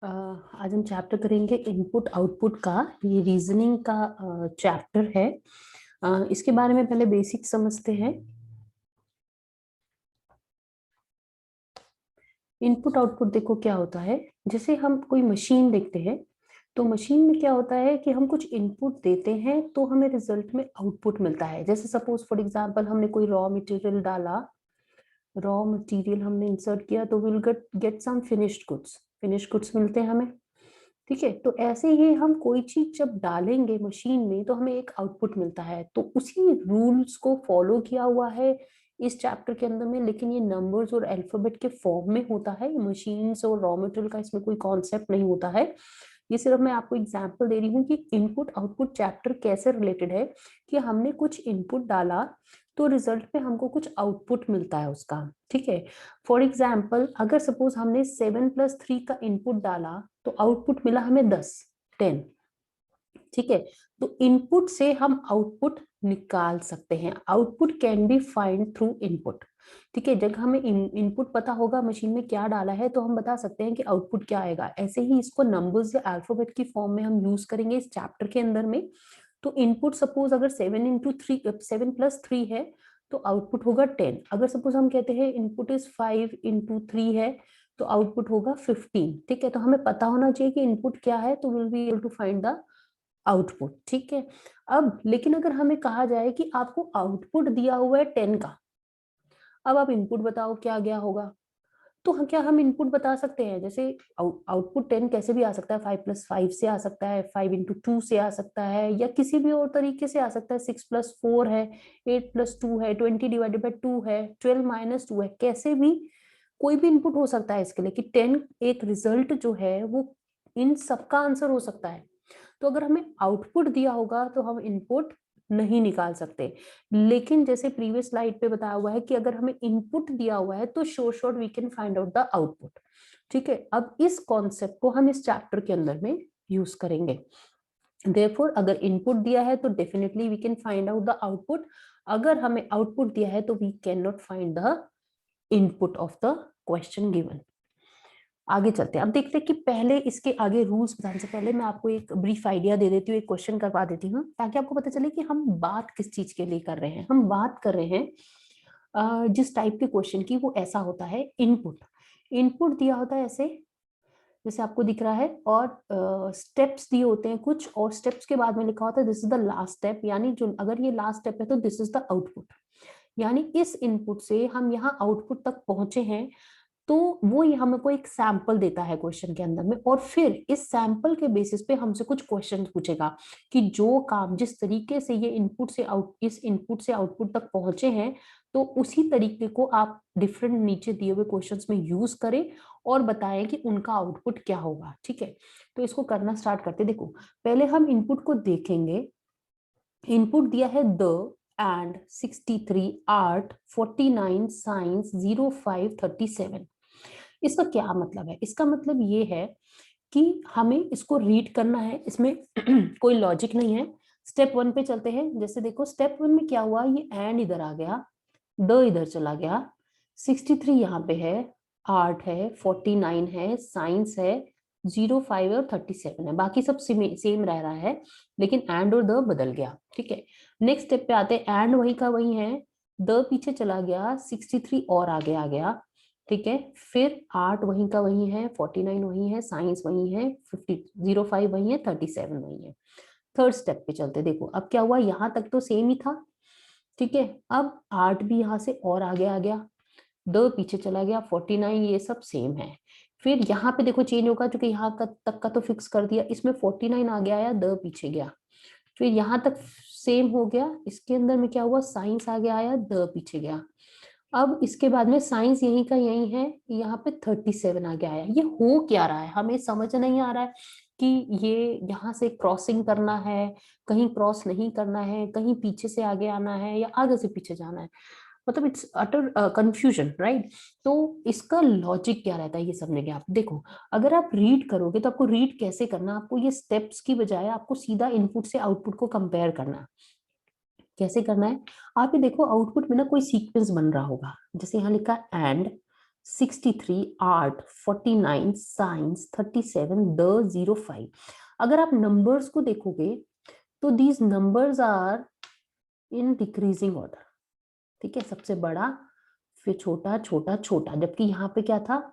आज हम चैप्टर करेंगे इनपुट आउटपुट का। ये रीजनिंग का चैप्टर है। इसके बारे में पहले बेसिक समझते हैं। इनपुट आउटपुट देखो क्या होता है। जैसे हम कोई मशीन देखते हैं तो मशीन में क्या होता है कि हम कुछ इनपुट देते हैं तो हमें रिजल्ट में आउटपुट मिलता है। जैसे सपोज फॉर एग्जांपल हमने कोई रॉ मटेरियल डाला, रॉ मटेरियल हमने इंसर्ट किया तो will get some finished goods मिलते हैं हमें। ठीक है, तो ऐसे ही हम कोई चीज जब डालेंगे मशीन में तो हमें एक आउटपुट मिलता है। तो उसी रूल्स को फॉलो किया हुआ है इस चैप्टर के अंदर में, लेकिन ये नंबर्स और अल्फाबेट के फॉर्म में होता है। मशीन्स और रॉ मटेरियल का इसमें कोई कॉन्सेप्ट नहीं होता है। ये सिर्फ मैं आपको एग्जांपल दे रही हूँ कि इनपुट आउटपुट चैप्टर कैसे रिलेटेड है, कि हमने कुछ इनपुट डाला तो रिजल्ट में हमको कुछ आउटपुट मिलता है उसका। ठीक है, फॉर एग्जाम्पल अगर सपोज हमने 7+3 का इनपुट डाला तो आउटपुट मिला हमें 10। ठीक है, तो इनपुट से हम आउटपुट निकाल सकते हैं। Output can be find through input. ठीक है, जब हमें इनपुट पता होगा मशीन में क्या डाला है तो हम बता सकते हैं कि आउटपुट क्या आएगा। ऐसे ही इसको नंबर्स या अल्फाबेट की फॉर्म में हम यूज करेंगे इस चैप्टर के अंदर में। तो इनपुट सपोज अगर 7+3 है तो आउटपुट होगा 10। अगर सपोज हम कहते हैं इनपुट इज 5×3 है तो आउटपुट होगा 15। ठीक है, तो हमें पता होना चाहिए कि इनपुट क्या है तो will be able to find the output. ठीक है, अब लेकिन अगर हमें कहा जाए कि आपको आउटपुट दिया हुआ है 10 का, अब आप इनपुट बताओ क्या गया होगा। तो क्या हम इनपुट बता सकते हैं? जैसे आउटपुट 10 कैसे भी आ सकता है, 5+5 से आ सकता है, 5×2 से आ सकता है, या किसी भी और तरीके से आ सकता है। 6+4 है, 8+2 है, 20/2 है, 12-2 है, कैसे भी कोई भी इनपुट हो सकता है इसके लिए। कि 10 एक रिजल्ट जो है वो इन सबका आंसर हो सकता है। तो अगर हमें आउटपुट दिया होगा तो हम इनपुट नहीं निकाल सकते। लेकिन जैसे प्रीवियस स्लाइड पे बताया हुआ है कि अगर हमें इनपुट दिया हुआ है तो short we can find out the output. ठीक है, अब इस कॉन्सेप्ट को हम इस चैप्टर के अंदर में यूज करेंगे। देयरफॉर अगर इनपुट दिया है तो definitely we can find out the output. अगर हमें आउटपुट दिया है तो we can not find the input of the question given. आगे चलते हैं। अब देखते हैं कि पहले इसके आगे रूल्स बताने से पहले मैं आपको एक ब्रीफ आइडिया दे देती हूँ, एक क्वेश्चन करवा देती हूँ ताकि आपको पता चले कि हम बात किस चीज के लिए कर रहे हैं। हम बात कर रहे हैं जिस टाइप के क्वेश्चन की, वो ऐसा होता है इनपुट। इनपुट दिया होता है ऐसे जैसे आपको दिख रहा है, और स्टेप्स दिए होते हैं कुछ, और स्टेप्स के बाद में लिखा होता है this is the last step. यानी जो अगर ये लास्ट स्टेप है तो दिस इज द आउटपुट। यानी इस इनपुट से हम यहाँ आउटपुट तक पहुंचे हैं तो वो हमको एक सैंपल देता है क्वेश्चन के अंदर में, और फिर इस सैंपल के बेसिस पे हमसे कुछ क्वेश्चन पूछेगा कि जो काम जिस तरीके से ये इस इनपुट से आउटपुट तक पहुंचे हैं तो उसी तरीके को आप डिफरेंट नीचे दिए हुए क्वेश्चंस में यूज करें और बताएं कि उनका आउटपुट क्या होगा। ठीक है, तो इसको करना स्टार्ट करते। देखो पहले हम इनपुट को देखेंगे। इनपुट दिया है द एंड 63 आर्ट 49 साइंस 05 37। इसका क्या मतलब है? इसका मतलब ये है कि हमें इसको रीड करना है। इसमें कोई लॉजिक नहीं है। स्टेप 1 पे चलते हैं। जैसे देखो स्टेप 1 में क्या हुआ, ये एंड इधर आ गया, द इधर चला गया, 63 यहाँ पे है, आर्ट है, 49 है, साइंस है, 05 है और 37 है। बाकी सब सेम रह रहा है, लेकिन एंड और द बदल गया। ठीक है, नेक्स्ट स्टेप पे आते हैं। एंड वही का वही है, द पीछे चला गया, 63 और आगे आ गया। ठीक है, फिर आर्ट वही का वही है, 49 वही है, साइंस वही है, 05 वही है, 37 वही है। थर्ड स्टेप पे चलते, देखो अब क्या हुआ, यहाँ तक तो सेम ही था। ठीक है, अब आर्ट भी यहाँ से और आगे आ गया, द पीछे चला गया, 49 ये सब सेम है। फिर यहाँ पे देखो चेंज होगा, क्योंकि यहाँ तक का तो फिक्स कर दिया, इसमें 49 आगे आया, द पीछे गया। फिर यहाँ तक सेम हो गया, इसके अंदर में क्या हुआ, साइंस आगे आया, द पीछे गया। अब इसके बाद में साइंस यही का यही है, यहाँ पे 37 आ गया है। ये हो क्या रहा है हमें समझ नहीं आ रहा है कि ये यहाँ से क्रॉसिंग करना है, कहीं क्रॉस नहीं करना है, कहीं पीछे से आगे आना है या आगे से पीछे जाना है। मतलब इट्स अटर कंफ्यूजन, राइट। तो इसका लॉजिक क्या रहता है ये समझेंगे आप। देखो अगर आप रीड करोगे तो आपको रीड कैसे करना, आपको ये स्टेप्स की बजाय आपको सीधा इनपुट से आउटपुट को कंपेयर करना है। कैसे करना है, आप ये देखो आउटपुट में ना कोई सीक्वेंस बन रहा होगा। जैसे यहाँ लिखा एंड 63, आर्ट 49, साइंस 37, द 05। अगर आप नंबर्स को देखोगे तो these numbers are in decreasing order. ठीक है, सबसे बड़ा, फिर छोटा, छोटा, छोटा, जबकि यहाँ पे क्या था,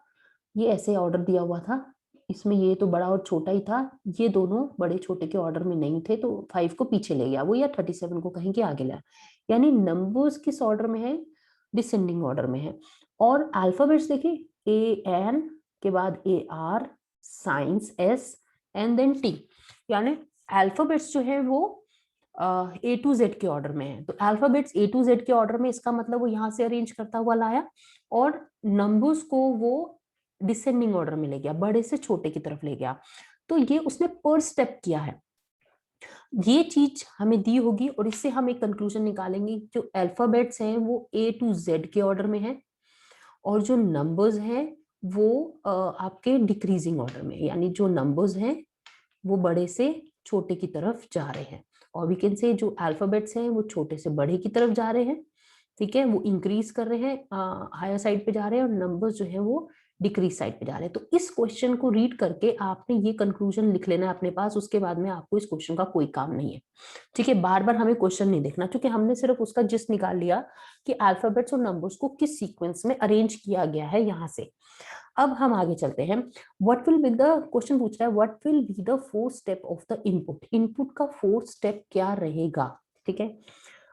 ये ऐसे ऑर्डर दिया हुआ था, इसमें ये तो बड़ा और छोटा ही था, ये दोनों बड़े छोटे के ऑर्डर में नहीं थे, तो 5 को पीछे ले गया वो, या 37 को कहीं के आगे लाया। यानी नंबर्स किस ऑर्डर में है, डिसेंडिंग ऑर्डर में है। और अल्फाबेट्स देखिए, ए एन के बाद ए आर, साइंस एस, एंड देन टी, यानी अल्फाबेट्स जो है वो ए टू जेड के ऑर्डर में है। तो अल्फाबेट्स ए टू जेड के ऑर्डर में, इसका मतलब वो यहाँ से अरेंज करता हुआ लाया, और नंबर्स को वो डिसेंडिंग ऑर्डर में ले गया, बड़े से छोटे की तरफ ले गया। तो ये उसने पर स्टेप किया है, ये चीज हमें दी होगी, और इससे हम एक कंक्लूजन निकालेंगे, जो अल्फाबेट्स हैं वो ए टू जेड के ऑर्डर में है, और जो नंबर्स हैं वो आपके डिक्रीजिंग ऑर्डर में, यानी जो नंबर्स हैं वो बड़े से छोटे की तरफ जा रहे हैं। और वी कैन से जो अल्फाबेट्स हैं वो छोटे से बड़े की तरफ जा रहे हैं, ठीक है, वो इंक्रीज कर रहे हैं, हायर साइड पे जा रहे हैं, और नंबर्स जो है वो डिक्रीज साइड पे जा रहे हैं। तो इस क्वेश्चन को रीड करके आपने ये कंक्लूजन लिख लेना है अपने पास, उसके बाद में आपको इस क्वेश्चन का कोई काम नहीं है। ठीक है, बार बार हमें क्वेश्चन नहीं देखना, क्योंकि हमने सिर्फ उसका जिस्ट निकाल लिया कि अल्फाबेट्स और नंबर्स को किस सीक्वेंस में अरेंज किया गया है यहाँ से। अब हम आगे चलते हैं। What will be the, question पूछ रहा है what will be the fourth step of the input, input का फोर्थ स्टेप क्या रहेगा। ठीक है,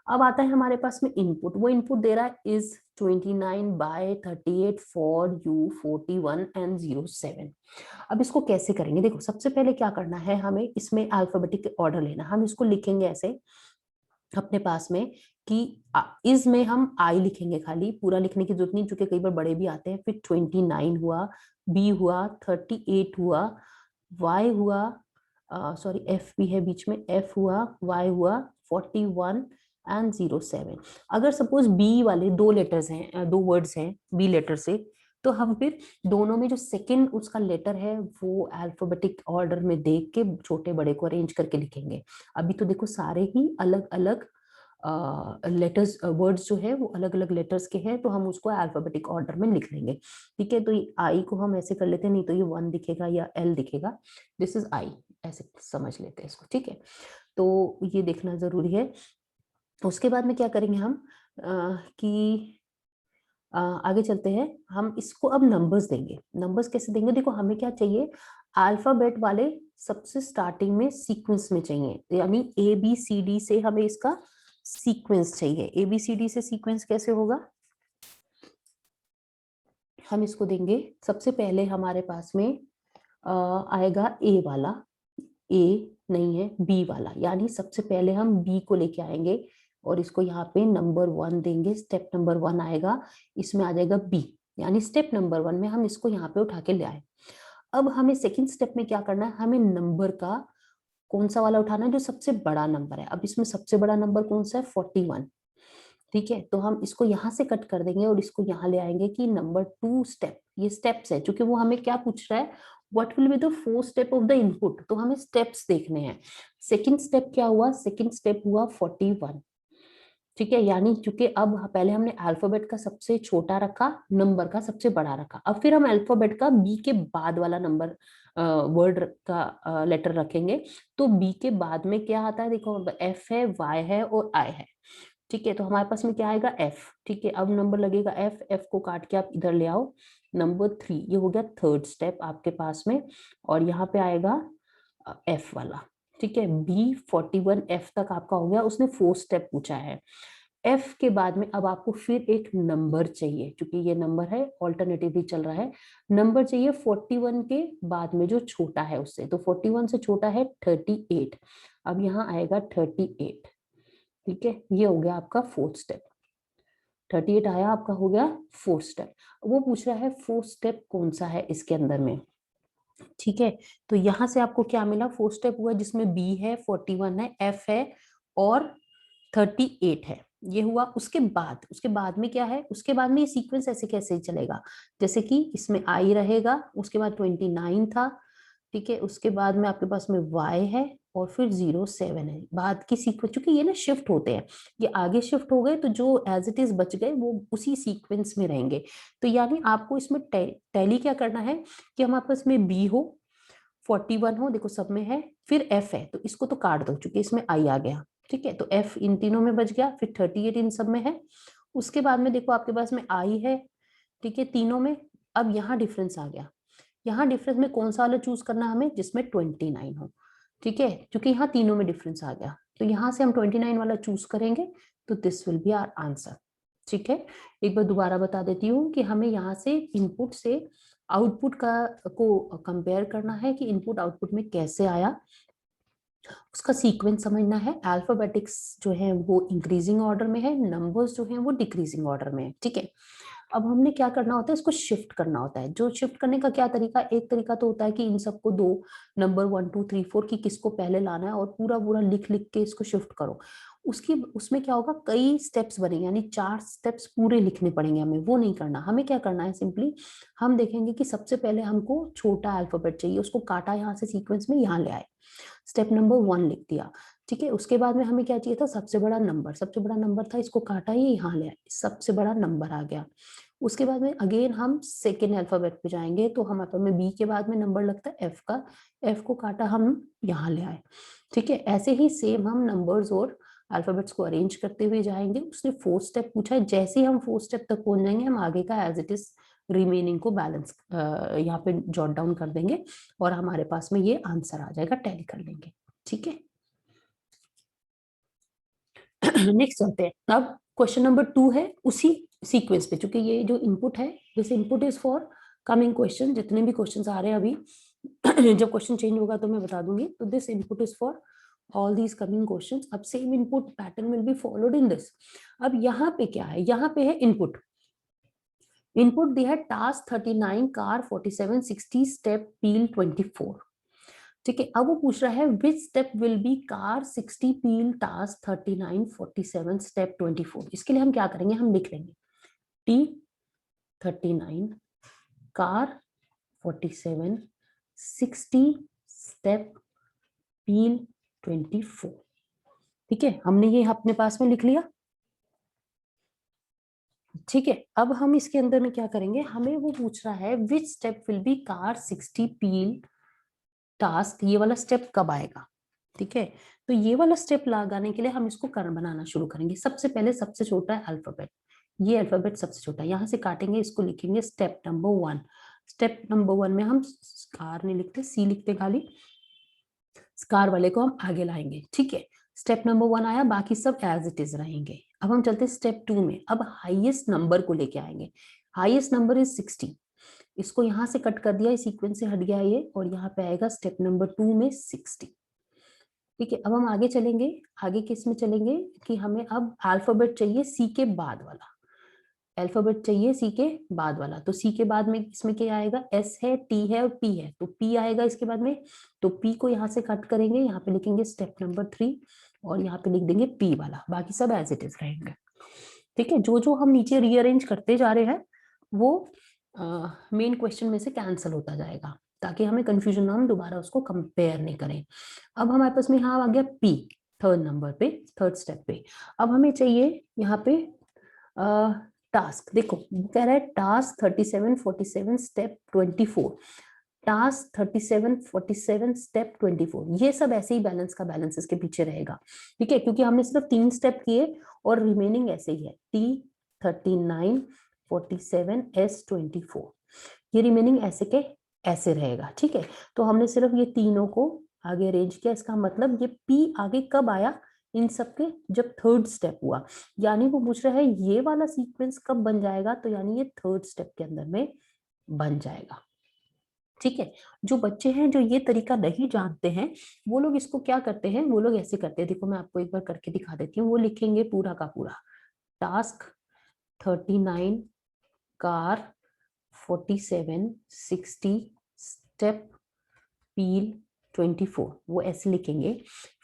अब आता है हमारे पास में इनपुट, वो इनपुट दे रहा है इज 29/38 फॉर यू 41 एंड 07। अब इसको कैसे करेंगे, देखो सबसे पहले क्या करना है, हमें इसमें अल्फाबेटिक ऑर्डर लेना, हम इसको लिखेंगे ऐसे अपने पास में कि इस में हम आई लिखेंगे, खाली पूरा लिखने की जरूरत नहीं, क्योंकि कई बार बड़े भी आते हैं। फिर 29 हुआ, बी हुआ 38 हुआ, वाई हुआ, सॉरी एफ भी है बीच में, एफ हुआ, वाई हुआ 41 एंड 07। अगर सपोज बी वाले दो लेटर्स हैं, दो वर्ड्स हैं बी लेटर से, तो हम फिर दोनों में जो सेकंड उसका लेटर है वो अल्फाबेटिक ऑर्डर में देख के छोटे बड़े को अरेंज करके लिखेंगे। अभी तो देखो सारे ही अलग अलग लेटर्स, वर्ड्स जो है वो अलग अलग लेटर्स के हैं, तो हम उसको अल्फाबेटिक ऑर्डर में लिख लेंगे। ठीक है, तो ये आई को हम ऐसे कर लेते हैं, नहीं तो ये 1 दिखेगा या एल दिखेगा, दिस इज आई, ऐसे समझ लेते हैं इसको। ठीक है, तो ये देखना जरूरी है। उसके बाद में क्या करेंगे हम, कि आगे चलते हैं, हम इसको अब नंबर्स देंगे। नंबर्स कैसे देंगे, देखो हमें क्या चाहिए, अल्फाबेट वाले सबसे स्टार्टिंग में सीक्वेंस में चाहिए, यानी ए बी सी डी से हमें इसका सीक्वेंस चाहिए। ए बी सी डी से सीक्वेंस कैसे होगा, हम इसको देंगे, सबसे पहले हमारे पास में आएगा ए वाला, ए नहीं है बी वाला, यानी सबसे पहले हम बी को लेके आएंगे और इसको यहाँ पे नंबर 1 देंगे, स्टेप नंबर 1 आएगा, इसमें आ जाएगा बी, यानी स्टेप नंबर 1 में हम इसको यहाँ पे उठा के ले आए। अब हमें सेकंड स्टेप में क्या करना है, हमें नंबर का कौन सा वाला उठाना है, जो सबसे बड़ा नंबर है। अब इसमें सबसे बड़ा नंबर कौन सा है, 41। ठीक है, तो हम इसको यहाँ से कट कर देंगे और इसको यहाँ ले आएंगे कि नंबर 2 स्टेप, ये स्टेप्स है, क्योंकि वो हमें क्या पूछ रहा है, what will be the fourth step of the input, तो हमें स्टेप्स देखने हैं। सेकंड स्टेप क्या हुआ, सेकंड स्टेप हुआ 41। ठीक है, यानी चूंकि अब पहले हमने अल्फाबेट का सबसे छोटा रखा, नंबर का सबसे बड़ा रखा, अब फिर हम अल्फाबेट का बी के बाद वाला नंबर वर्ड का लेटर रखेंगे। तो बी के बाद में क्या आता है, देखो एफ है, वाई है और आई है। ठीक है, तो हमारे पास में क्या आएगा, एफ। ठीक है, अब नंबर लगेगा एफ, एफ को काट के आप इधर ले आओ, नंबर 3, ये हो गया थर्ड स्टेप आपके पास में, और यहाँ पे आएगा एफ वाला। ठीक है, बी 41 एफ तक आपका हो गया, उसने फोर्थ स्टेप पूछा है। एफ के बाद में अब आपको फिर एक नंबर चाहिए, क्योंकि ये नंबर है ऑल्टरनेटिव भी चल रहा है, नंबर चाहिए 41 के बाद में जो छोटा है उससे, तो 41 से छोटा है 38, अब यहाँ आएगा 38। ठीक है, ये हो गया आपका फोर्थ स्टेप, 38 आया आपका, हो गया फोर्थ स्टेप। वो पूछ रहा है फोर्थ स्टेप कौन सा है इसके अंदर में। ठीक है, तो यहां से आपको क्या मिला, फोर्थ स्टेप हुआ जिसमें बी है, 41 है, एफ है और 38 है, ये हुआ। उसके बाद में क्या है, उसके बाद में ये सीक्वेंस ऐसे कैसे चलेगा, जैसे कि इसमें आई रहेगा, उसके बाद 29 था, ठीक है, उसके बाद में आपके पास में y है और फिर 0 7 है। बाद की सीक्वेंस, चूंकि ये ना शिफ्ट होते हैं, ये आगे शिफ्ट हो गए तो जो एज इट इज बच गए वो उसी सीक्वेंस में रहेंगे। तो यानी आपको इसमें टैली क्या करना है कि हमारे पास में b हो, 41 हो, देखो सब में है, फिर f है तो इसको तो काट दो चूंकि इसमें i आ गया। ठीक है, तो f इन तीनों में बच गया, फिर 38 इन सब में है। उसके बाद में देखो आपके पास में i है, ठीक है, तीनों में। अब यहाँ डिफरेंस आ गया, यहाँ डिफरेंस में कौन सा वाला चूज करना है हमें, जिसमें 29 हो। ठीक है, क्योंकि यहाँ तीनों में डिफरेंस आ गया तो यहाँ से हम 29 वाला चूज करेंगे, तो this will be our answer. ठीक है, एक बार दोबारा बता देती हूँ कि हमें यहाँ से इनपुट से आउटपुट का को कंपेयर करना है कि इनपुट आउटपुट में कैसे आया, उसका सीक्वेंस समझना है। अल्फाबेटिक्स जो है वो इंक्रीजिंग ऑर्डर में है, नंबर्स जो है वो डिक्रीजिंग ऑर्डर में है। ठीक है, अब हमने क्या करना होता है, इसको शिफ्ट करना होता है। जो शिफ्ट करने का क्या तरीका, एक तरीका तो होता है कि इन सबको दो नंबर 1 2 3 4 की किसको पहले लाना है और पूरा पूरा लिख लिख के इसको शिफ्ट करो। उसकी उसमें क्या होगा, कई स्टेप्स बनेंगे, यानी 4 स्टेप्स पूरे लिखने पड़ेंगे हमें। वो नहीं करना, हमें क्या करना है, सिंपली हम देखेंगे कि सबसे पहले हमको छोटा अल्फाबेट चाहिए, उसको काटा यहाँ से सीक्वेंस में, यहाँ ले आए, स्टेप नंबर 1 लिख दिया। ठीक है, उसके बाद में हमें क्या चाहिए था, सबसे बड़ा नंबर, सबसे बड़ा नंबर था, इसको काटा, ये यहाँ ले आए, सबसे बड़ा नंबर आ गया। उसके बाद में अगेन हम सेकेंड अल्फाबेट पे जाएंगे, तो हमारे पास में बी के बाद में नंबर लगता है एफ का, एफ को काटा, हम यहाँ ले आए। ठीक है, ऐसे ही सेम हम नंबर्स और अल्फाबेट्स को अरेंज करते हुए जाएंगे। उसने 4 स्टेप पूछा है, जैसे ही हम 4 स्टेप तक पहुंच जाएंगे हम आगे का एज इट इज रिमेनिंग को बैलेंस यहाँ पे जॉट डाउन कर देंगे और हमारे पास में ये आंसर आ जाएगा, टैली कर लेंगे। ठीक है, नेक्स्ट चलते हैं। अब क्वेश्चन नंबर 2 है उसी सीक्वेंस पे, चूंकि ये जो इनपुट है, this input is for coming question, जितने भी क्वेश्चंस आ रहे हैं अभी जब क्वेश्चन चेंज होगा तो मैं बता दूंगी। तो this input is for all these coming questions. अब same input pattern will be followed in this. अब यहाँ पे क्या है, यहाँ पे है इनपुट, इनपुट दिया है टास्क 39 कार 47 60 स्टेप पील 24। ठीक है, अब वो पूछ रहा है which step will be car 60 peel task 39 47 step 24। इसके लिए हम क्या करेंगे, हम लिख लेंगे टी 39 कार 47 60 स्टेप पील 24। ठीक है, हमने ये अपने पास में लिख लिया। ठीक है, अब हम इसके अंदर में क्या करेंगे, हमें वो पूछ रहा है which step will be car 60 peel task, ये वाला स्टेप कब आएगा। ठीक है, तो ये वाला स्टेप लगाने के लिए हम इसको कर बनाना शुरू करेंगे। सबसे पहले सबसे छोटा है अल्फाबेट, ये अल्फाबेट सबसे छोटा है, यहाँ से काटेंगे, इसको लिखेंगे स्टेप नंबर 1। स्टेप नंबर 1 में हम स्कार नहीं लिखते, सी लिखते खाली, स्कार वाले को हम आगे लाएंगे। ठीक है, स्टेप नंबर 1 आया, बाकी सब एज इट इज रहेंगे। अब हम चलते हैं स्टेप 2 में, अब हाईएस्ट नंबर को लेके आएंगे। हाईएस्ट नंबर इज 60, इसको यहाँ से कट कर दिया, इस सीक्वेंस से हट गया ये, और यहाँ पे आएगा स्टेप नंबर 2 में 60। ठीक है, अब हम आगे चलेंगे, आगे किस में चलेंगे कि हमें अब अल्फाबेट चाहिए सी के बाद वाला, अल्फाबेट चाहिए सी के बाद वाला। तो सी के बाद में इसमें क्या आएगा, एस है, टी है और पी है, तो पी आएगा इसके बाद में। तो पी को यहाँ से कट करेंगे, यहाँ पे लिखेंगे स्टेप नंबर 3 और यहाँ पे लिख देंगे पी वाला, बाकी सब एज इट इज रहेंगे। ठीक है, जो जो हम नीचे रीअरेंज करते जा रहे हैं वो मेन क्वेश्चन में से कैंसिल होता जाएगा, ताकि हमें कंफ्यूजन ना, हम दोबारा उसको कंपेयर नहीं करें। अब हमारे पास में यहाँ आ गया पी, थर्ड नंबर पे, थर्ड स्टेप पे। अब हमें चाहिए यहाँ पे टास्क, देखो कह रहा है टास्क 37 47 स्टेप 24, टास्क 37 47 स्टेप 24, ये सब ऐसे ही बैलेंस का बैलेंस इसके पीछे रहेगा। ठीक है, क्योंकि हमने सिर्फ 3 स्टेप किए और रिमेनिंग ऐसे ही है, टी 39 47 एस 24, ये रिमेनिंग ऐसे के ऐसे रहेगा। ठीक है, तो हमने सिर्फ ये तीनों को आगे अरेंज किया, इसका मतलब ये पी आगे कब आया, इन सबके जब थर्ड स्टेप हुआ, यानी वो पूछ रहा है ये वाला सीक्वेंस कब बन जाएगा, तो यानी ये थर्ड स्टेप के अंदर में बन जाएगा। ठीक है, जो बच्चे हैं जो ये तरीका नहीं जानते हैं वो लोग इसको क्या करते हैं, वो लोग ऐसे करते हैं, देखो मैं आपको एक बार करके दिखा देती हूँ। वो लिखेंगे पूरा का पूरा टास्क 39 कार 47 60 स्टेप पील 24, वो ऐसे लिखेंगे।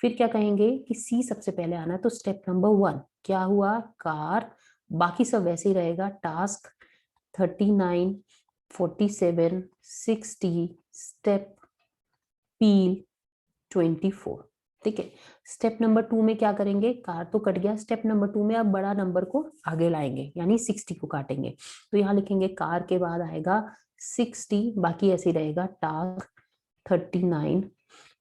फिर क्या कहेंगे कि सी सबसे पहले आना, तो स्टेप नंबर 1 क्या हुआ, कार, बाकी सब वैसे ही रहेगा, टास्क 39 47 60 स्टेप पील 24। ठीक है, स्टेप नंबर 2 में क्या करेंगे, कार तो कट गया, स्टेप नंबर 2 में आप बड़ा नंबर को आगे लाएंगे यानी 60 को काटेंगे। तो यहाँ लिखेंगे कार के बाद आएगा 60, बाकी ऐसे ही रहेगा टास्क 39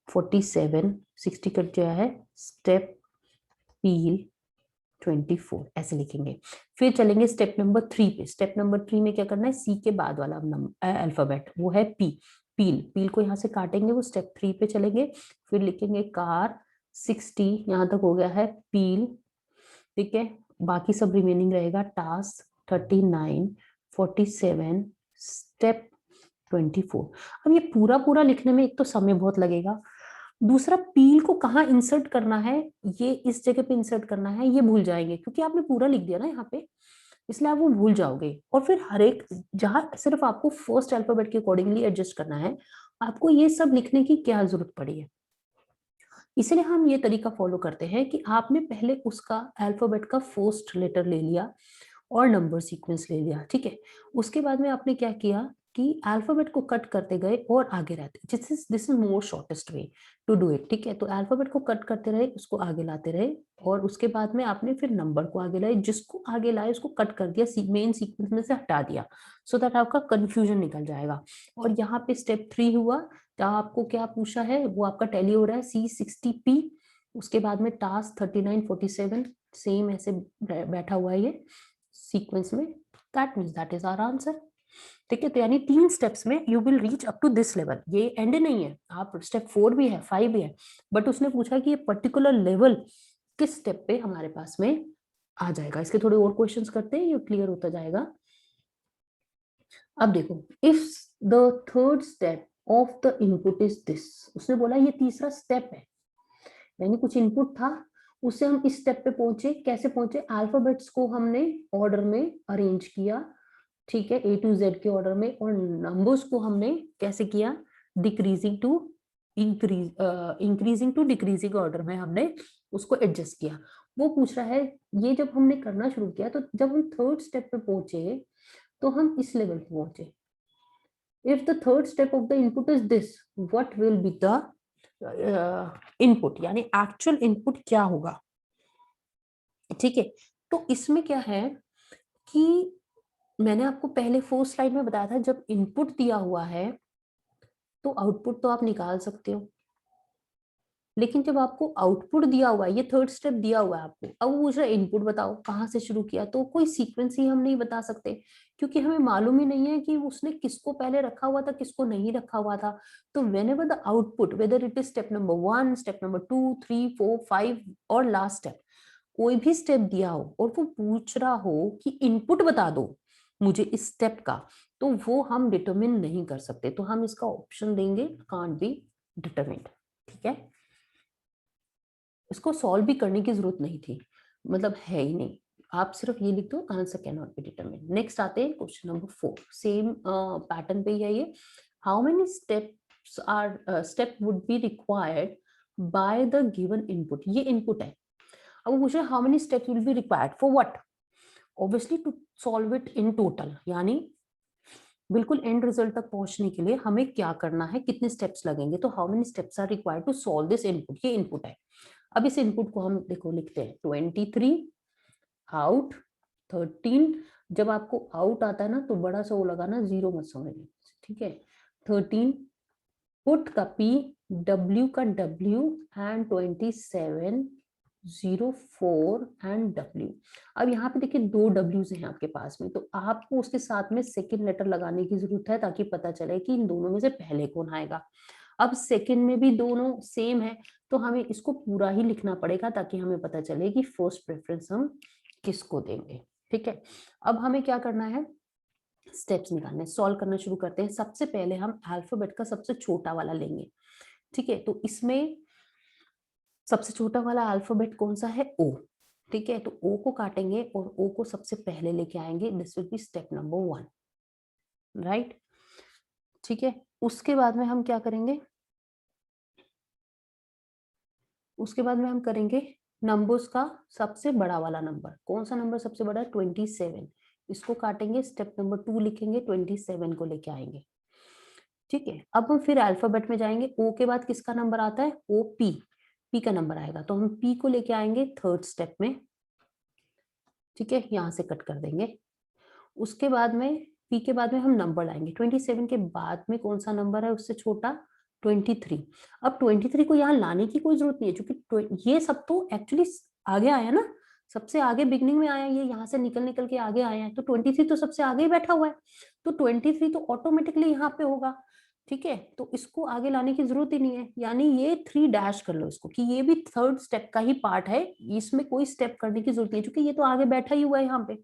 47, 60 कट गया है, स्टेप पील 24 ऐसे लिखेंगे। फिर चलेंगे स्टेप नंबर 3 पे। स्टेप नंबर 3 में क्या करना है, सी के बाद वाला अल्फाबेट वो है पी, पील, पील को यहाँ से काटेंगे, वो स्टेप 3 पे चलेंगे। फिर लिखेंगे कार 60, यहाँ तक हो गया है पील, ठीक है, बाकी सब रिमेनिंग रहेगा टास्क 39 47, स्टेप 24। अब ये पूरा पूरा लिखने में एक तो समय बहुत लगेगा, दूसरा पील को कहाँ इंसर्ट करना है, ये इस जगह पे इंसर्ट करना है, ये भूल जाएंगे क्योंकि आपने पूरा लिख दिया ना यहाँ पे, इसलिए आप वो भूल जाओगे। और फिर हर एक जहाँ सिर्फ आपको फर्स्ट अल्फाबेट के अकॉर्डिंगली एडजस्ट करना है, आपको ये सब लिखने की क्या जरूरत पड़ी है। इसलिए हम ये तरीका फॉलो करते हैं कि आपने पहले उसका अल्फाबेट का फर्स्ट लेटर ले लिया और नंबर सीक्वेंस ले लिया, ठीक है। उसके बाद में आपने क्या किया कि अल्फाबेट को कट करते गए और आगे रहते, this is more shortest way to do it, ठीक है। तो अल्फाबेट को कट करते रहे, उसको आगे लाते रहे, और उसके बाद में आपने फिर नंबर को आगे लाए, जिसको आगे लाए उसको कट कर दिया, मेन सीक्वेंस में से हटा दिया, सो दैट आपका कंफ्यूजन निकल जाएगा। और यहाँ पे स्टेप 3 हुआ, जहाँ आपको क्या पूछा है वो आपका टैली हो रहा है C60P, उसके बाद में टास्क 39 47, सेम ऐसे बैठा हुआ है ये सीक्वेंस में, that means that is our answer. ठीक है, तो यानी 3 स्टेप्स में you will reach up to this level, ये एंड नहीं है, आप स्टेप 4 भी है 5 भी है, बट उसने पूछा कि ये पर्टिकुलर लेवल किस स्टेप पे हमारे पास में आ जाएगा। इसके थोड़े और क्वेश्चंस करते हैं, ये क्लियर होता जाएगा। अब देखो, if the third step of the input is this, उसने बोला ये तीसरा स्टेप है, यानी कुछ इनपुट था, उससे हम इस स्टेप पे पहुंचे, कैसे पहुंचे, अल्फाबेट्स को हमने ऑर्डर में अरेंज किया, ठीक है, A to Z के ऑर्डर में, और नंबर्स को हमने कैसे किया, decreasing to increasing to decreasing order में हमने उसको एडजस्ट किया। वो पूछ रहा है, ये जब हमने करना शुरू किया, तो जब हम थर्ड स्टेप पे पहुंचे तो हम इस लेवल पे पहुंचे। If the third step of the input is this, what will be the input, यानी एक्चुअल इनपुट क्या होगा, ठीक है। तो इसमें क्या है कि मैंने आपको पहले फर्स्ट स्लाइड में बताया था, जब इनपुट दिया हुआ है तो आउटपुट तो आप निकाल सकते हो, लेकिन जब आपको आउटपुट दिया हुआ है, ये थर्ड स्टेप दिया हुआ है आपको, अब वो पूछ रहा है इनपुट बताओ कहाँ से शुरू किया, तो कोई सीक्वेंस ही हम नहीं बता सकते, क्योंकि हमें मालूम ही नहीं है कि उसने किसको पहले रखा हुआ था, किसको नहीं रखा हुआ था। तो when ever the output, whether it is step number 1, step number 2, 3, 4, 5 और लास्ट स्टेप, कोई भी स्टेप दिया हो और वो पूछ रहा हो कि इनपुट बता दो मुझे इस स्टेप का, तो वो हम डिटरमिन नहीं कर सकते, तो हम इसका ऑप्शन देंगे कांट बी डिटरमिन्ड, ठीक है। इसको सॉल्व भी करने की जरूरत नहीं थी, मतलब है ही नहीं, आप सिर्फ ये लिख दो answer can not B determined. Next आते हैं क्वेश्चन नंबर 4, सेम पैटर्न पे ही है ये। How many step would be required by the given input, ये इनपुट है, अब वो पूछ रहे how many steps will be required for what, obviously to solve it in total, यानी बिल्कुल एंड रिजल्ट तक पहुंचने के लिए हमें क्या करना है, कितने स्टेप्स लगेंगे, तो how many steps are required to solve this input, ये इनपुट है। अब इस इनपुट को हम देखो लिखते हैं 23 आउट 13, जब आपको आउट आता है ना तो बड़ा सा वो लगाना, जीरो मत समझना, ठीक है। 13 पुट का P, W का W एंड 27 04 एंड W। अब यहाँ पे देखिए 2 W's हैं आपके पास में, तो आपको उसके साथ में सेकंड लेटर लगाने की जरूरत है ताकि पता चले कि इन दोनों में से पहले कौन आएगा। अब सेकंड में भी दोनों सेम है, तो हमें इसको पूरा ही लिखना पड़ेगा ताकि हमें पता चले कि फर्स्ट प्रेफरेंस हम किसको देंगे, ठीक है। अब हमें क्या करना है, स्टेप्स निकालने, सॉल्व करना शुरू करते हैं। सबसे पहले हम अल्फाबेट का सबसे छोटा वाला लेंगे, ठीक है। तो इसमें सबसे छोटा वाला अल्फाबेट कौन सा है, ओ, ठीक है। तो ओ को काटेंगे और ओ को सबसे पहले लेके आएंगे, this will be step number 1, right, ठीक है। उसके बाद में हम क्या करेंगे, उसके बाद में हम करेंगे नंबर्स का सबसे बड़ा वाला नंबर, कौन सा नंबर सबसे बड़ा है, 27, इसको काटेंगे, स्टेप नंबर 2 लिखेंगे, 27 को लेके आएंगे। ठीक है, अब हम फिर अल्फाबेट में जाएंगे। ओ के बाद किसका नंबर आता है? ओ पी, पी का नंबर आएगा, तो हम पी को लेके आएंगे थर्ड स्टेप में। ठीक है, यहां से कट कर देंगे। उसके बाद में पी के बाद में हम नंबर लाएंगे। 27 के बाद में कौन सा नंबर है उससे छोटा? 23। अब 23 को यहाँ लाने की कोई जरूरत नहीं है, क्योंकि ये सब तो एक्चुअली आगे आया ना, सबसे आगे बिगनिंग में आया, ये यहाँ से निकल निकल के आगे आया है, तो 23 तो सबसे आगे ही बैठा हुआ है, तो 23 तो ऑटोमेटिकली यहाँ पे होगा। ठीक है, तो इसको आगे लाने की जरूरत ही नहीं है, यानी ये 3 डैश कर लो इसको, कि ये भी थर्ड स्टेप का ही पार्ट है, इसमें कोई स्टेप करने की जरूरत नहीं है, क्योंकि ये तो आगे बैठा ही हुआ है यहाँ पे।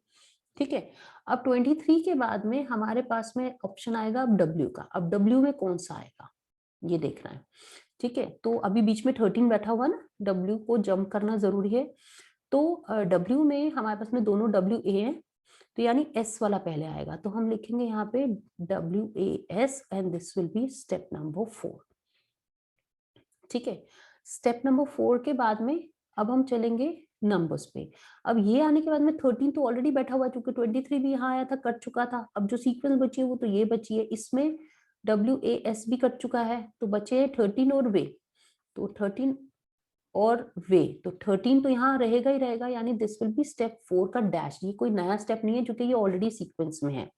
ठीक है, अब 23 के बाद में हमारे पास में ऑप्शन आएगा अब W का। अब W में कौन सा आएगा ये देखना है। ठीक है, तो अभी बीच में 13 बैठा हुआ ना, W को जंप करना जरूरी है। तो W में हमारे पास में दोनों WA है, तो यानी S वाला पहले आएगा, तो हम लिखेंगे यहाँ पे WAS and this will be step number 4। ठीक है, स्टेप नंबर 4 के बाद में अब हम चलेंगे नंबर्स पे। अब ये आने के बाद में 13 तो ऑलरेडी बैठा हुआ है, क्योंकि 23 भी यहाँ आया था, कट चुका था। अब जो सीक्वेंस बची है वो तो ये बची है, इसमें WAS भी कट चुका है, तो बचे 13 और वे, तो 13 और वे, तो 13 तो यहाँ रहेगा ही रहेगा, यानी दिस विल बी स्टेप 4 का डैश। ये कोई नया स्टेप नहीं है, क्योंकि ये ऑलरेडी सीक्वेंस में है।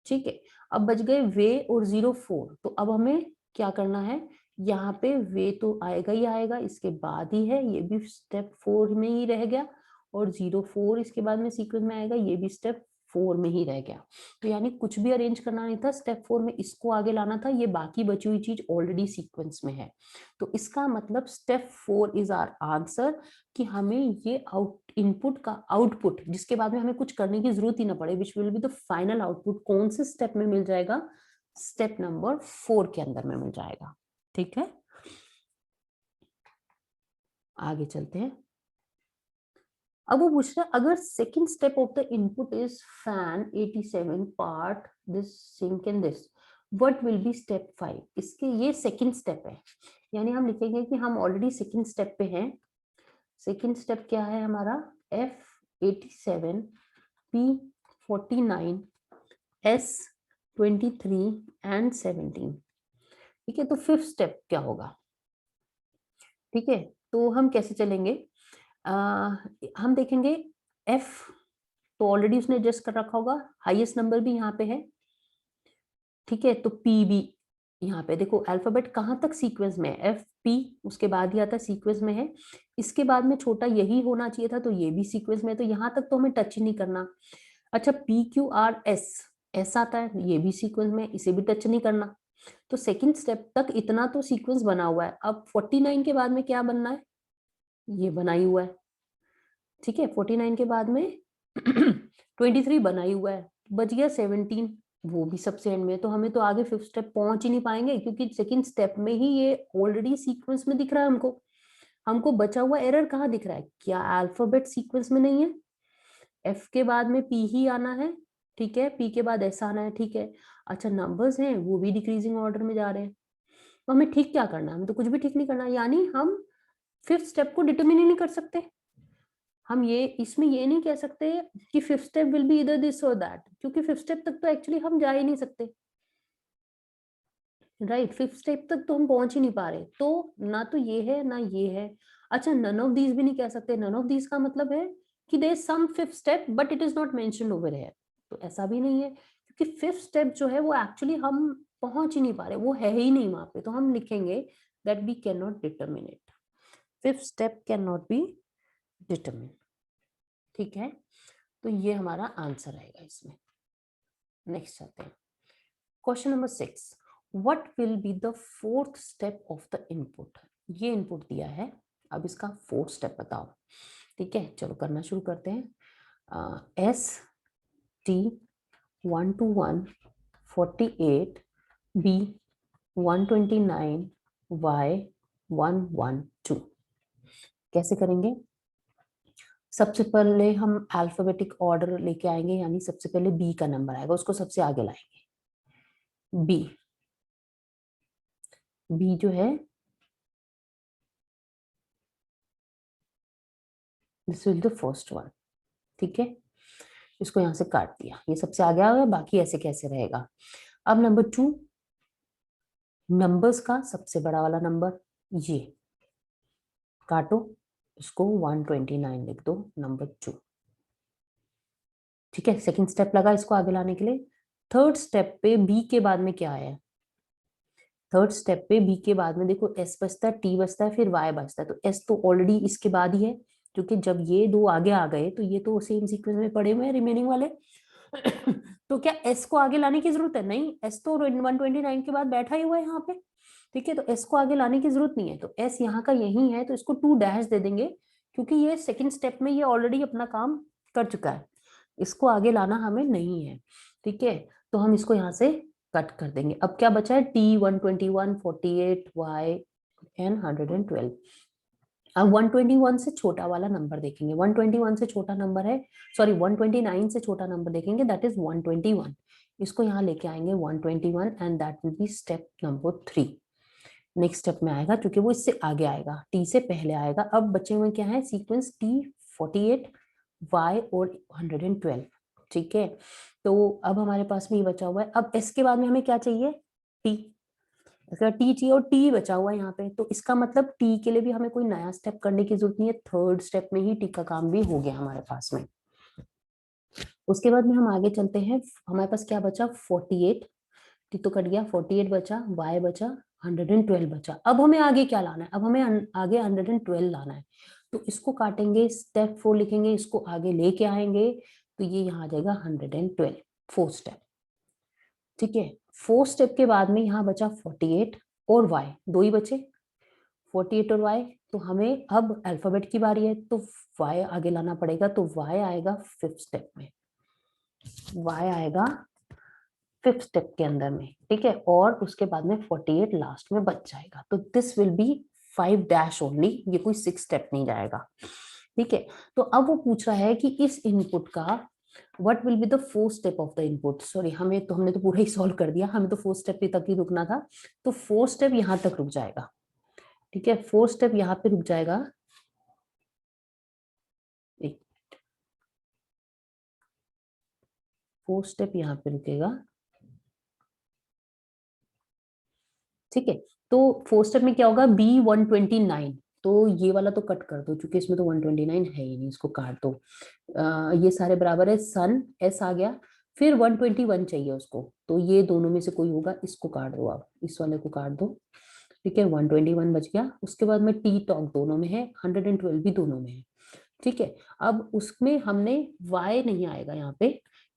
ठीक है, अब बच गए वे और 04, तो अब हमें क्या करना है, यहाँ पे वे तो आएगा ही आएगा, इसके बाद ही है, ये भी स्टेप 4 में ही रह गया, और 04 इसके बाद में सीक्वेंस में आएगा, ये भी स्टेप 4 में ही रह गया। तो यानी कुछ भी अरेंज करना नहीं था, स्टेप 4 में इसको आगे लाना था, ये बाकी बची हुई चीज ऑलरेडी सीक्वेंस में है। तो इसका मतलब स्टेप 4 इज आवर आंसर, कि हमें ये इनपुट का आउटपुट, जिसके बाद में हमें कुछ करने की जरूरत ही ना पड़े, which will be the final output, कौन से स्टेप में मिल जाएगा? स्टेप नंबर 4 के अंदर में मिल जाएगा। ठीक है, आगे चलते हैं। अब वो पूछ रहा है, अगर second step of the input is fan 87 part this sink in this, what will be step 5? इसके ये सेकेंड स्टेप है, यानी हम लिखेंगे कि हम ऑलरेडी सेकेंड स्टेप पे हैं। सेकेंड स्टेप क्या है हमारा? F87 P49 S23 and 17। ठीक है, तो फिफ्थ स्टेप क्या होगा? ठीक है, तो हम कैसे चलेंगे? हम देखेंगे F तो ऑलरेडी उसने एडजस्ट कर रखा होगा, हाईएस्ट नंबर भी यहाँ पे है। ठीक है, तो P भी यहाँ पे देखो, अल्फाबेट कहाँ तक सीक्वेंस में है? FP उसके बाद ही आता है, सीक्वेंस में है। इसके बाद में छोटा यही होना चाहिए था, तो ये भी सीक्वेंस में है, तो यहाँ तक तो हमें टच ही नहीं करना। अच्छा, PQRS ऐसा आता है, ये भी सीक्वेंस में, इसे भी टच नहीं करना। तो सेकंड स्टेप तक इतना तो सीक्वेंस बना हुआ है। अब 49 के बाद में क्या बनना है? ये बना ही हुआ है। ठीक है, 49 के बाद में 23 बना ही हुआ है, बच गया 17, वो भी सबसे एंड में, तो हमें तो आगे फिफ्थ स्टेप पहुंच ही नहीं पाएंगे, क्योंकि सेकंड स्टेप में ही ये ऑलरेडी सीक्वेंस में दिख रहा है हमको। हमको बचा हुआ एरर कहाँ दिख रहा है? क्या अल्फाबेट सीक्वेंस में नहीं है? एफ के बाद में पी ही आना है, ठीक है, पी के बाद एस आना है, ठीक है। अच्छा, नंबर्स हैं वो भी डिक्रीजिंग ऑर्डर में जा रहे हैं, तो हमें ठीक क्या करना है? हमें तो कुछ भी ठीक नहीं करना, यानी हम फिफ्थ स्टेप को डिटरमिन ही नहीं कर सकते। हम ये इसमें ये नहीं कह सकते कि फिफ्थ स्टेप विल बी इधर दिस और दैट, क्योंकि फिफ्थ स्टेप तक तो एक्चुअली हम जा ही नहीं सकते। राइट, फिफ्थ स्टेप तक तो हम पहुंच ही नहीं पा रहे, तो ना तो ये है ना ये है। अच्छा, नन ऑफ दीज भी नहीं कह सकते, नन ऑफ दीज का मतलब है कि there is some fifth step but it is not mentioned over here, तो ऐसा भी नहीं है, क्योंकि फिफ्थ स्टेप जो है वो एक्चुअली हम पहुंच ही नहीं पा रहे, वो है ही नहीं वहां पे, तो हम लिखेंगे that we can not determine it, fifth step can not be determine. ठीक है, तो ये हमारा आंसर आएगा इसमें। नेक्स्ट आते हैं, question number 6, what will be the fourth step of the input? ये इनपुट दिया है, अब इसका फोर्थ स्टेप बताओ। ठीक है, चलो करना शुरू करते हैं। ST121 48 B129 Y112 कैसे करेंगे? सबसे पहले हम अल्फाबेटिक ऑर्डर लेके आएंगे, यानी सबसे पहले बी का नंबर आएगा, उसको सबसे आगे लाएंगे। बी, बी जो है this will the first one. ठीक है, इसको यहां से काट दिया, ये सबसे आगे आ गया, बाकी ऐसे कैसे रहेगा? अब नंबर 2, नंबर्स का सबसे बड़ा वाला नंबर ये काटो, इसको 129 लिख दो, नंबर 2। ठीक है, सेकंड स्टेप लगा इसको आगे लाने के लिए। थर्ड स्टेप पे बी के बाद में क्या है, थर्ड स्टेप पे बी के बाद में देखो एस बचता है, टी बचता है, फिर वाई बचता है। तो एस तो ऑलरेडी इसके बाद ही है, क्योंकि जब ये दो आगे आ गए तो ये तो सेम सीक्वेंस में पड़े हुए हैं रिमेनिंग वाले। तो क्या एस को आगे लाने की जरूरत है? नहीं, एस तो 129 के बाद बैठा ही हुआ है यहाँ पे। ठीक है, तो एस को आगे लाने की जरूरत नहीं है, तो एस यहाँ का यही है, तो इसको 2 डैश दे देंगे, क्योंकि ये सेकंड स्टेप में ये ऑलरेडी अपना काम कर चुका है, इसको आगे लाना हमें नहीं है। ठीक है, तो हम इसको यहाँ से कट कर देंगे। अब क्या बचा है, टी 121, 48, वाई एंड 112। अब 121 से छोटा वाला नंबर देखेंगे, 121 से छोटा नंबर है, सॉरी 129 से छोटा नंबर देखेंगे, दैट इज 121। इसको यहाँ लेके आएंगे 121 and that will be step number 3। Next step में आएगा, क्योंकि वो इससे आगे आएगा, टी से पहले आएगा। अब बचे हुए क्या है सीक्वेंस, टी 48, वाई और 112। ठीक है, तो अब हमारे पास में ये बचा हुआ है। अब एस के बाद में हमें क्या चाहिए, टी, इसका टी चाहिए और टी बचा हुआ है यहाँ पे, तो इसका मतलब टी के लिए भी हमें कोई नया स्टेप करने की जरूरत नहीं है, थर्ड स्टेप में ही टी का काम भी हो गया हमारे पास में। उसके बाद में हम आगे चलते हैं, हमारे पास क्या बचा, 48, टी तो कट गया, 48 बचा, वाई बचा, 112 बचा। अब हमें आगे क्या लाना है, अब हमें आगे 112 लाना है, तो इसको काटेंगे, स्टेप 4 लिखेंगे, इसको आगे लेके आएंगे, तो ये यहाँ आ जाएगा 112, फोर्थ स्टेप। ठीक है, फोर्थ स्टेप के बाद में यहाँ बचा 48 और वाई, दो ही बचे, 48 और वाई। तो हमें अब अल्फाबेट की बारी है, तो वाई आगे लाना पड़ेगा, तो वाई आएगा फिफ्थ स्टेप में, वाई आएगा फिफ्थ स्टेप के अंदर में। ठीक है, और उसके बाद में 48 लास्ट में बच जाएगा, तो this will B 5 dash only, ये कोई 6 स्टेप नहीं जाएगा। ठीक है, तो अब वो पूछ रहा है कि इस इनपुट का what will be the fourth step of the input. Sorry, हमने तो पूरा ही सॉल्व कर दिया, हमें तो फोर्थ स्टेप तक ही रुकना था, तो फोर्थ स्टेप यहाँ तक रुक जाएगा। ठीक है, फोर्थ स्टेप यहाँ पे रुक जाएगा, फोर्थ स्टेप यहाँ पे रुकेगा। ठीक है, तो फोर्थ स्टेप में क्या होगा, बी 129, तो ये वाला तो कट कर दो, क्योंकि इसमें तो 129 है ही नहीं, इसको काट दो। ये सारे बराबर है, सन एस आ गया, फिर 121 चाहिए उसको, तो ये दोनों में से कोई होगा, इसको काट दो, आप इस वाले को काट दो। ठीक है, 121 बच गया। उसके बाद में टी टॉक दोनों में है, 112 भी दोनों में है। ठीक है, अब उसमें हमने वाई नहीं आएगा यहाँ पे,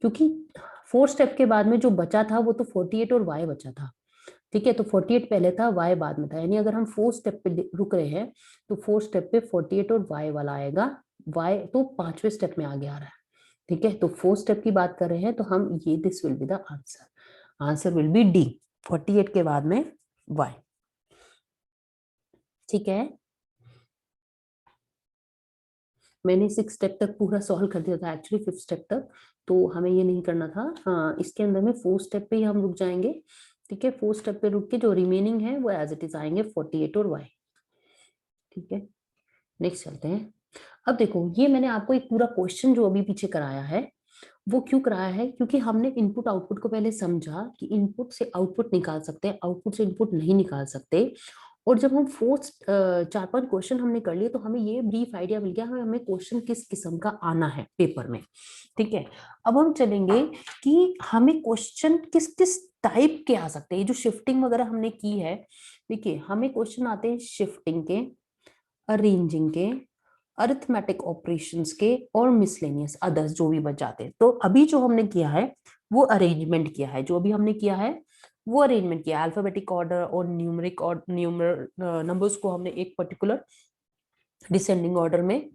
क्योंकि फोर्थ स्टेप के बाद में जो बचा था वो तो 48 और वाई बचा था। ठीक है, तो 48 पहले था, वाई बाद में था, यानी अगर हम फोर्थ स्टेप पे रुक रहे हैं, तो फोर्थ स्टेप पे 48 और वाई वाला आएगा, वाई तो पांचवें स्टेप में आगे आ रहा है। ठीक है, तो फोर्थ स्टेप की बात कर रहे हैं, तो हम ये this will be the answer, answer will be D, 48 के बाद में वाई। ठीक है, मैंने 6 स्टेप तक पूरा सॉल्व कर दिया था एक्चुअली, 5th स्टेप तक, तो हमें ये नहीं करना था। हाँ, इसके अंदर में 4th स्टेप पे ही हम रुक जाएंगे। ठीक है, 4th स्टेप पे रुक के जो रिमेनिंग है वो एज इट इज आएंगे, 48 और वाई। ठीक है, नेक्स्ट चलते हैं। अब देखो, ये मैंने आपको एक पूरा क्वेश्चन जो अभी पीछे कराया है, वो क्यों कराया है, क्योंकि हमने इनपुट आउटपुट को पहले समझा कि इनपुट से आउटपुट निकाल सकते हैं, आउटपुट से इनपुट नहीं निकाल सकते। और जब हम फोर्थ 4-5 क्वेश्चन हमने कर लिए, तो हमें ये ब्रीफ आइडिया मिल गया हमें क्वेश्चन किस किस्म का आना है पेपर में। ठीक है, अब हम चलेंगे कि हमें क्वेश्चन किस किस टाइप के आ सकते हैं, जो शिफ्टिंग वगैरह हमने की है। देखिए, हमें क्वेश्चन आते हैं शिफ्टिंग के, अरेंजिंग के, अरिथमेटिक ऑपरेशंस के और मिसलेनियस अदर्स जो भी बच जाते हैं। तो अभी जो हमने किया है वो अरेंजमेंट किया है, जो अभी हमने किया है वो अरेंजमेंट किया है, अल्फाबेटिक ऑर्डर और न्यूमेरिक और न्यूमर नंबर्स को हमने एक पर्टिकुलर डिसेंडिंग ऑर्डर में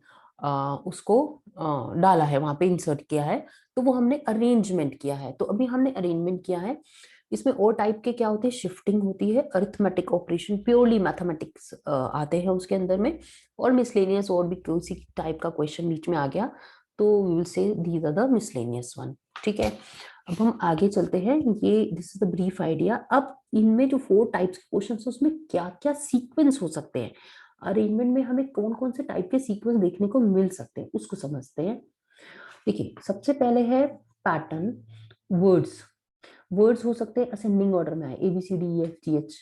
उसको डाला है, वहां पे इंसर्ट किया है, तो वो हमने अरेंजमेंट किया है। तो अभी हमने अरेंजमेंट किया है, इसमें और टाइप के क्या होते हैं, शिफ्टिंग होती है, अरिथमेटिक ऑपरेशन प्योरली मैथमेटिक्स आते हैं उसके अंदर में, और मिसलेनियस और भी किसी टाइप का क्वेश्चन बीच में आ गया, तो we will say these are the miscellaneous one. ठीक है, अब हम आगे चलते हैं, ये this is the brief idea. अब इनमें जो 4 टाइप्स के क्वेश्चन है उसमें क्या क्या सीक्वेंस हो सकते हैं, अरेंजमेंट में हमें कौन कौन से टाइप के सीक्वेंस देखने को मिल सकते हैं, उसको समझते हैं। देखिए, सबसे पहले है पैटर्न, वर्ड्स। वर्ड्स हो सकते हैं असेंडिंग ऑर्डर में आए, A B C D E F G H.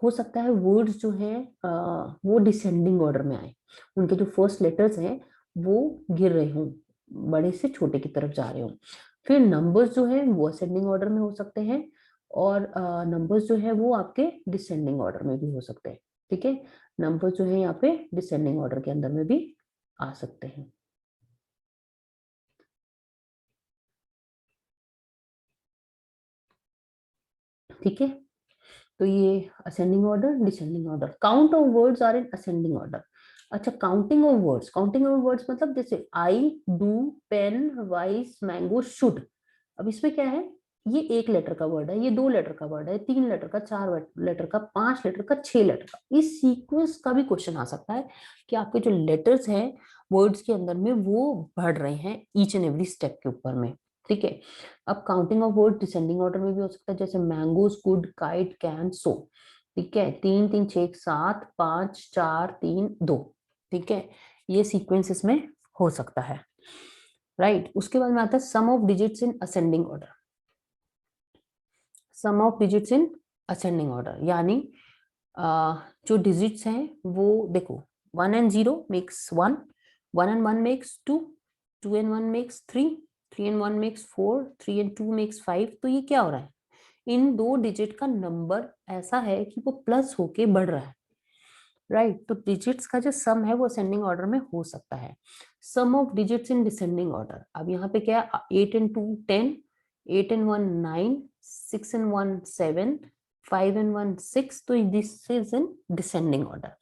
हो सकता है वर्ड्स जो है वो डिसेंडिंग ऑर्डर में आए, उनके जो फर्स्ट लेटर्स हैं वो गिर रहे हों, बड़े से छोटे की तरफ जा रहे हों। फिर नंबर्स जो है वो असेंडिंग ऑर्डर में हो सकते हैं, और नंबर्स जो है वो आपके डिसेंडिंग ऑर्डर में भी हो सकते हैं। ठीक है, नंबर्स जो है यहाँ पे डिसेंडिंग ऑर्डर के अंदर में भी आ सकते हैं। ठीक है, तो ये ascending order, descending order. Count of words are in ascending order. अच्छा, counting of words, counting of words मतलब जैसे I, do, pen, vice, mango, should. अब इसमें क्या है, ये एक लेटर का वर्ड है, ये दो लेटर का वर्ड है, तीन लेटर का, चार लेटर का, पांच लेटर का, छह लेटर का। इस सीक्वेंस का भी क्वेश्चन आ सकता है कि आपके जो लेटर्स हैं वर्ड्स के अंदर में वो बढ़ रहे हैं ईच एंड एवरी स्टेप के ऊपर में। ठीक है, अब counting of word descending order में भी हो सकता है, जैसे मैंगोज, गुड, काइट, कैन, सो। ठीक है, तीन तीन छह सात, पांच चार तीन दो। ठीक है, ये सीक्वेंस इसमें हो सकता है। राइट, उसके बाद में आता है sum of digits in ascending order. Sum of digits in ascending order यानी जो डिजिट्स हैं वो देखो, 1 and 0 makes 1, 1 and 1 makes 2, 2 and 1 makes 3, 3 and 1 makes 4, 3 and 2 makes 5। तो ये क्या हो रहा है, इन दो डिजिट का नंबर ऐसा है कि वो प्लस होके बढ़ रहा है। राइट, तो डिजिट्स का जो सम है वो असेंडिंग ऑर्डर में हो सकता है। Sum of digits in descending order, अब यहाँ पे क्या है, 8 and 2 10, 8 and 1 9, 6 and 1 7, 5 and 1 6। तो this is in descending order.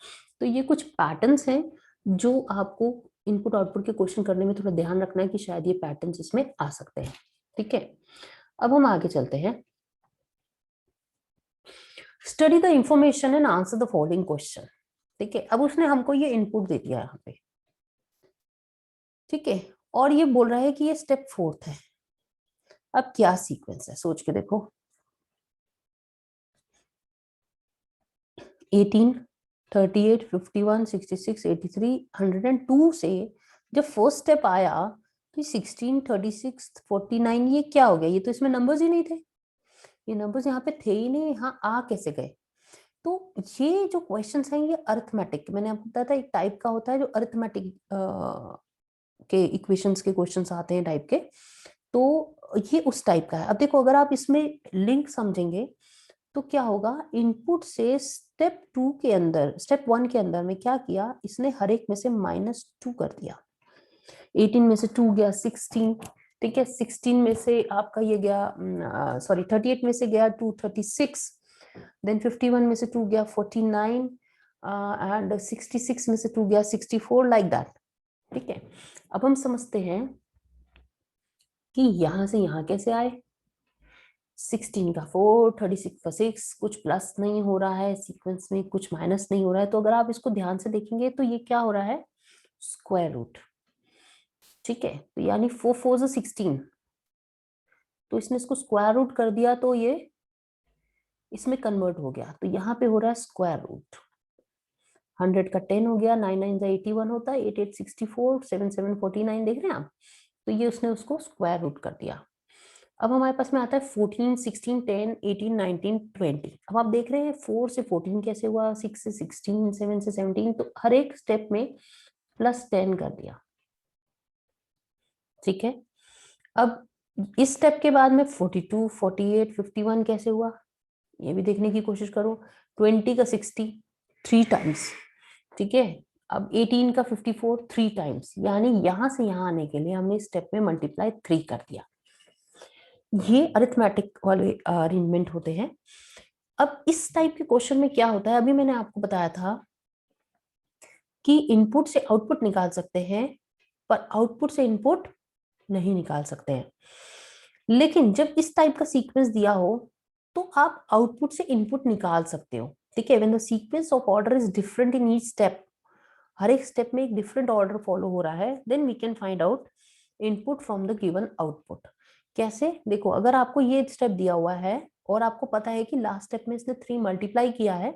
तो ये कुछ पैटर्न्स हैं जो आपको इनपुट आउटपुट के क्वेश्चन करने में थोड़ा ध्यान रखना है कि शायद ये पैटर्न्स इसमें आ सकते हैं। ठीक है, अब हम आगे चलते हैं। Study the information and answer the following question. ठीक है, अब उसने हमको ये इनपुट दे दिया यहाँ पे। ठीक है, और ये बोल रहा है कि ये स्टेप 4 है। अब क्या सीक्वेंस है सोच के देखो, 18, 38, 51, 66, 83, 102 से जब फर्स्ट स्टेप आया तो 16, 36, 49 ये क्या हो गया, ये तो इसमें नंबर्स ही नहीं थे, ये नंबर्स यहाँ पे थे ही नहीं, यहाँ आ कैसे गए। तो ये जो क्वेश्चंस हैं ये अरिथमेटिक, मैंने आपको बताया था एक टाइप का होता है जो अरिथमेटिक के इक्वेशंस के क्वेश्चंस आते हैं टाइप के, तो ये उस टाइप का है। अब देखो, अगर आप इसमें लिंक समझेंगे तो क्या होगा, इनपुट से स्टेप 2 के अंदर, स्टेप 1 के अंदर में क्या किया इसने, हर एक में से -2 कर दिया। 18 में से 2 गया 16। ठीक है, 16 में से आपका ये गया, सॉरी 38 में से गया 2 36, देन 51 में से 2 गया 49, एंड 66 में से 2 गया 64, लाइक दैट। ठीक है, अब हम समझते हैं कि यहां से यहां कैसे आए। 16 का 4, 36 का 6, कुछ प्लस नहीं हो रहा है सीक्वेंस में, कुछ माइनस नहीं हो रहा है। तो अगर आप इसको ध्यान से देखेंगे तो ये क्या हो रहा है, स्क्वायर रूट। ठीक है, तो यानी 4 4 16, तो इसने इसको स्क्वायर रूट कर दिया तो ये इसमें कन्वर्ट हो गया, तो यहाँ पे हो रहा है स्क्वायर रूट। 100 का 10 हो गया, 9 9 81 होता है, 8 8 64, 7 7 49, देख रहे हैं आप। तो ये उसने उसको स्क्वायर रूट कर दिया। अब हमारे पास में आता है 14, 16, 10, 18, 19, 20। अब आप देख रहे हैं 4 से 14 कैसे हुआ, 6 से 16, 7 से 17, तो हर एक स्टेप में +10 कर दिया। ठीक है, अब इस स्टेप के बाद में 42, 48, 51 कैसे हुआ, ये भी देखने की कोशिश करो। 20 का 60 3 टाइम्स। ठीक है, अब 18 का 54 3 टाइम्स, यानी यहां से यहां आने के लिए हमने स्टेप में मल्टीप्लाई 3 कर दिया। ये अरिथमेटिक वाले अरेंजमेंट होते हैं। अब इस टाइप के क्वेश्चन में क्या होता है, अभी मैंने आपको बताया था कि इनपुट से आउटपुट निकाल सकते हैं पर आउटपुट से इनपुट नहीं निकाल सकते हैं। लेकिन जब इस टाइप का सीक्वेंस दिया हो तो आप आउटपुट से इनपुट निकाल सकते हो। ठीक है, when the sequence of order is different in each step, हर एक स्टेप में एक डिफरेंट ऑर्डर फॉलो हो रहा है, then we can find out input from the given output. कैसे, देखो, अगर आपको ये स्टेप दिया हुआ है और आपको पता है कि लास्ट स्टेप में इसने 3 मल्टीप्लाई किया है,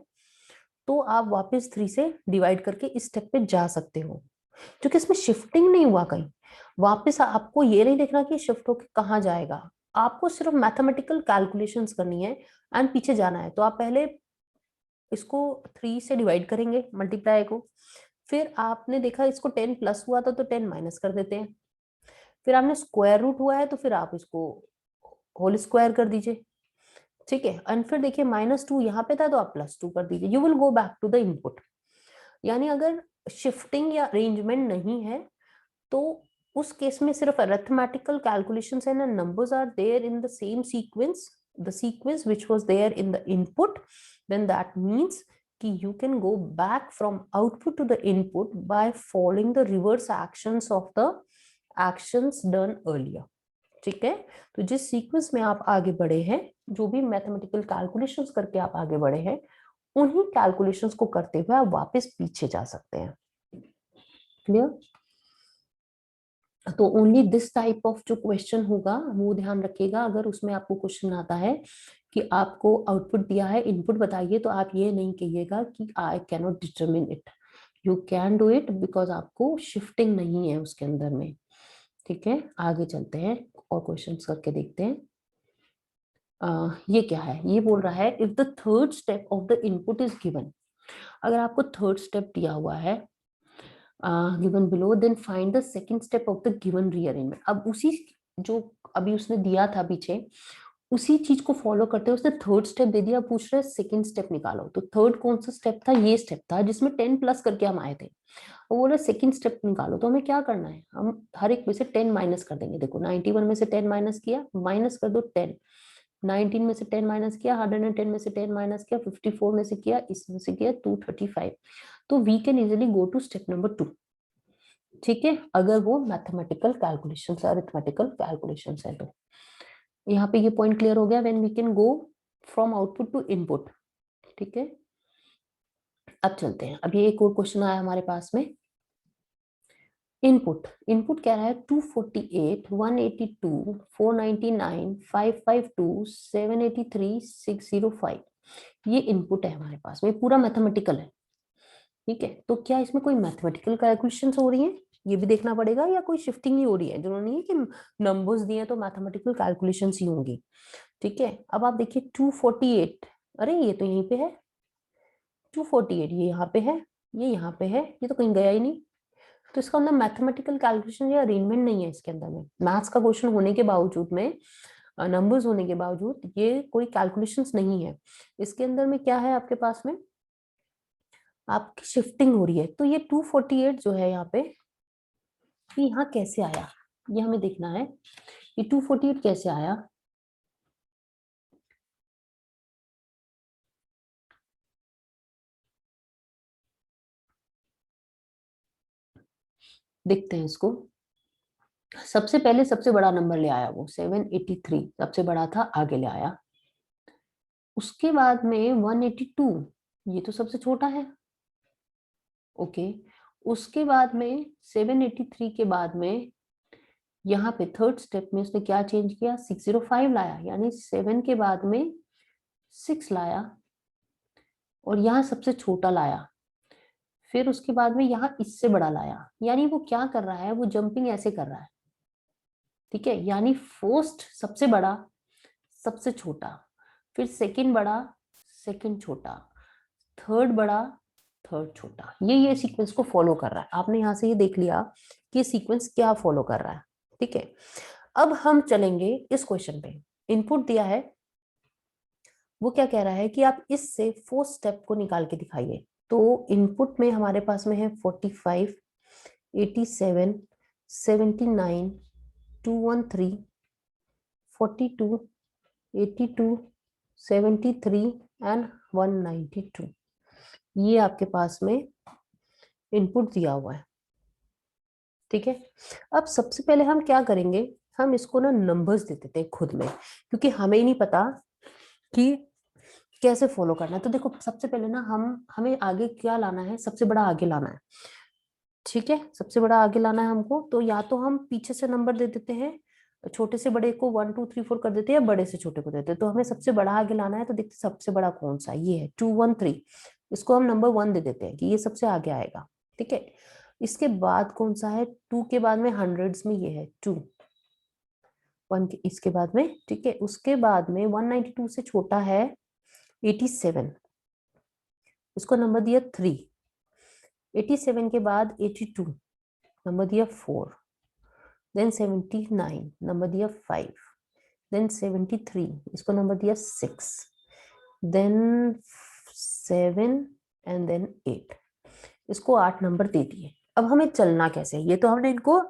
तो आप वापस 3 से डिवाइड करके इस स्टेप पे जा सकते हो, क्योंकि इसमें शिफ्टिंग नहीं हुआ कहीं। वापस आपको ये नहीं देखना कि शिफ्ट होकर कहाँ जाएगा, आपको सिर्फ मैथमेटिकल कैलकुलेशंस करनी है एंड पीछे जाना है। तो आप पहले इसको 3 से डिवाइड करेंगे मल्टीप्लाई को, फिर आपने देखा इसको 10 प्लस हुआ था तो 10 माइनस कर देते हैं, फिर आपने स्क्वायर रूट हुआ है तो फिर आप इसको होल स्क्वायर कर दीजिए, ठीक है। एंड फिर देखिए -2 यहाँ पे था तो आप +2 कर दीजिए, you will go back to the input. यानी अगर शिफ्टिंग या अरेंजमेंट नहीं है तो उस केस में सिर्फ अरिथमेटिकल कैलकुलेशंस है ना, numbers are there in the same sequence, the sequence which was there in the input, then that means कि you can go back from output to the input by following the reverse actions of the actions done earlier, ठीक है। तो जिस sequence में आप आगे बढ़े हैं, जो भी मैथमेटिकल कैलकुलेशंस करके आप आगे बढ़े हैं, उन्हीं कैलकुलेशंस को करते हुए आप वापस पीछे जा सकते हैं। क्लियर? तो ओनली दिस टाइप ऑफ जो क्वेश्चन होगा वो ध्यान रखिएगा। अगर उसमें आपको क्वेश्चन आता है कि आपको आउटपुट दिया है, इनपुट बताइए, तो आप ये नहीं कहिएगा कि I can not determine it, you can do it, because आपको शिफ्टिंग नहीं है उसके अंदर में, ठीक है। आगे चलते हैं और क्वेश्चंस करके देखते हैं। ये क्या है, ये बोल रहा है if the third step of the input is given. अगर आपको थर्ड स्टेप दिया हुआ है given below, then find the second step of the given rearrangement. अब उसी जो अभी उसने दिया था पीछे, उसी चीज को फॉलो करते हुए उसने थर्ड स्टेप दे दिया, पूछ रहे सेकंड स्टेप निकालो। तो थर्ड कौन सा स्टेप था, ये स्टेप था जिसमें 10 प्लस करके हम आए थे। वो बोला सेकंड स्टेप निकालो, तो हमें क्या करना है, हम हर एक में से 10 माइनस कर देंगे। देखो 91 में से 10 माइनस किया, माइनस कर दो 10, 19 में से 10 माइनस किया, 110 में से 10 माइनस किया, 54 में से किया, इसमें से किया 235। तो we can easily go to step number 2, ठीक है, अगर वो मैथमेटिकल कैलकुलेशन अरिथमेटिकल कैलकुलेशन है तो। यहाँ पे ये पॉइंट क्लियर हो गया, when we can go from output to input, ठीक है। अब चलते हैं, अब ये एक और क्वेश्चन आया हमारे पास में। इनपुट इनपुट कह रहा है 248, 182, 499, 552, 783, 605। ये इनपुट है हमारे पास में, पूरा मैथमेटिकल है, ठीक है। तो क्या इसमें कोई मैथमेटिकल कैलकुलेशन हो रही है, ये भी देखना पड़ेगा, या कोई शिफ्टिंग ही हो रही है। जरूरी नहीं है कि नंबर्स दिए तो मैथमेटिकल कैलकुलेशन ही होंगी, ठीक है। अब आप देखिए 248, अरे ये तो यहीं पे है 248, ये यहाँ पे है, ये यहाँ पे है, ये तो कहीं गया ही नहीं। तो इसका अंदर मैथमेटिकल कैलकुलेशन या अरेंजमेंट नहीं है इसके अंदर में। मैथ्स का क्वेश्चन होने के बावजूद में, नंबर्स होने के बावजूद ये कोई कैलकुलेशंस नहीं है इसके अंदर में। क्या है आपके पास में, आपकी शिफ्टिंग हो रही है। तो ये 248 जो है यहाँ पे, ये यहाँ कैसे आया, ये हमें देखना है। ये 248 कैसे आया, देखते हैं इसको। सबसे पहले सबसे बड़ा नंबर ले आया वो 783, सबसे बड़ा था, आगे ले आया। उसके बाद में 182, ये तो सबसे छोटा है, ओके। उसके बाद में 783 के बाद में यहाँ पे थर्ड स्टेप में उसने क्या चेंज किया, 605 लाया, यानी 7 के बाद में 6 लाया और यहाँ सबसे छोटा लाया। फिर उसके बाद में यहाँ इससे बड़ा लाया, यानी वो क्या कर रहा है, वो जंपिंग ऐसे कर रहा है, ठीक है। यानी फर्स्ट सबसे बड़ा, सबसे छोटा, फिर सेकंड बड़ा, सेकंड छोटा, थर्ड बड़ा, थर्ड छोटा, ये सीक्वेंस को फॉलो कर रहा है। आपने यहां से ये देख लिया कि सीक्वेंस क्या फॉलो कर रहा है, ठीक है। अब हम चलेंगे इस क्वेश्चन पे। इनपुट दिया है, वो क्या कह रहा है कि आप इससे फोर्थ स्टेप को निकाल के दिखाइए। तो इनपुट में हमारे पास में है 45, 87, 79, 213, 42, 82, 73 एंड 192। ये आपके पास में इनपुट दिया हुआ है, ठीक है। अब सबसे पहले हम क्या करेंगे, हम इसको ना नंबर्स दे देते हैं खुद में, क्योंकि हमें ही नहीं पता कि कैसे फॉलो करना है। तो देखो सबसे पहले ना हमें आगे क्या लाना है, सबसे बड़ा आगे लाना है, ठीक है। सबसे बड़ा आगे लाना है हमको, तो या तो हम पीछे से नंबर दे देते हैं, छोटे से बड़े को 1 2 3 4 कर देते हैं, या बड़े से छोटे को देते हैं। तो हमें सबसे बड़ा आगे लाना है, तो देखते सबसे बड़ा कौन सा, ये है 213। इसको हम नंबर 1 दे देते हैं कि ये सबसे आगे आएगा, ठीक है। इसके बाद कौन सा है, 2 के बाद में हंड्रेड्स में ये है 2, 1 के इसके बाद में, ठीक है। उसके बाद में 192 से छोटा है 87, इसको नंबर दिया 3। 87 के बाद 82, नंबर दिया 4। देन 79, नंबर दिया 5। देन 73, इसको नंबर दिया 6। देन 7 एंड देन 8, इसको 8 नंबर दे दिए। अब हमें चलना कैसे, ये तो हमने इनको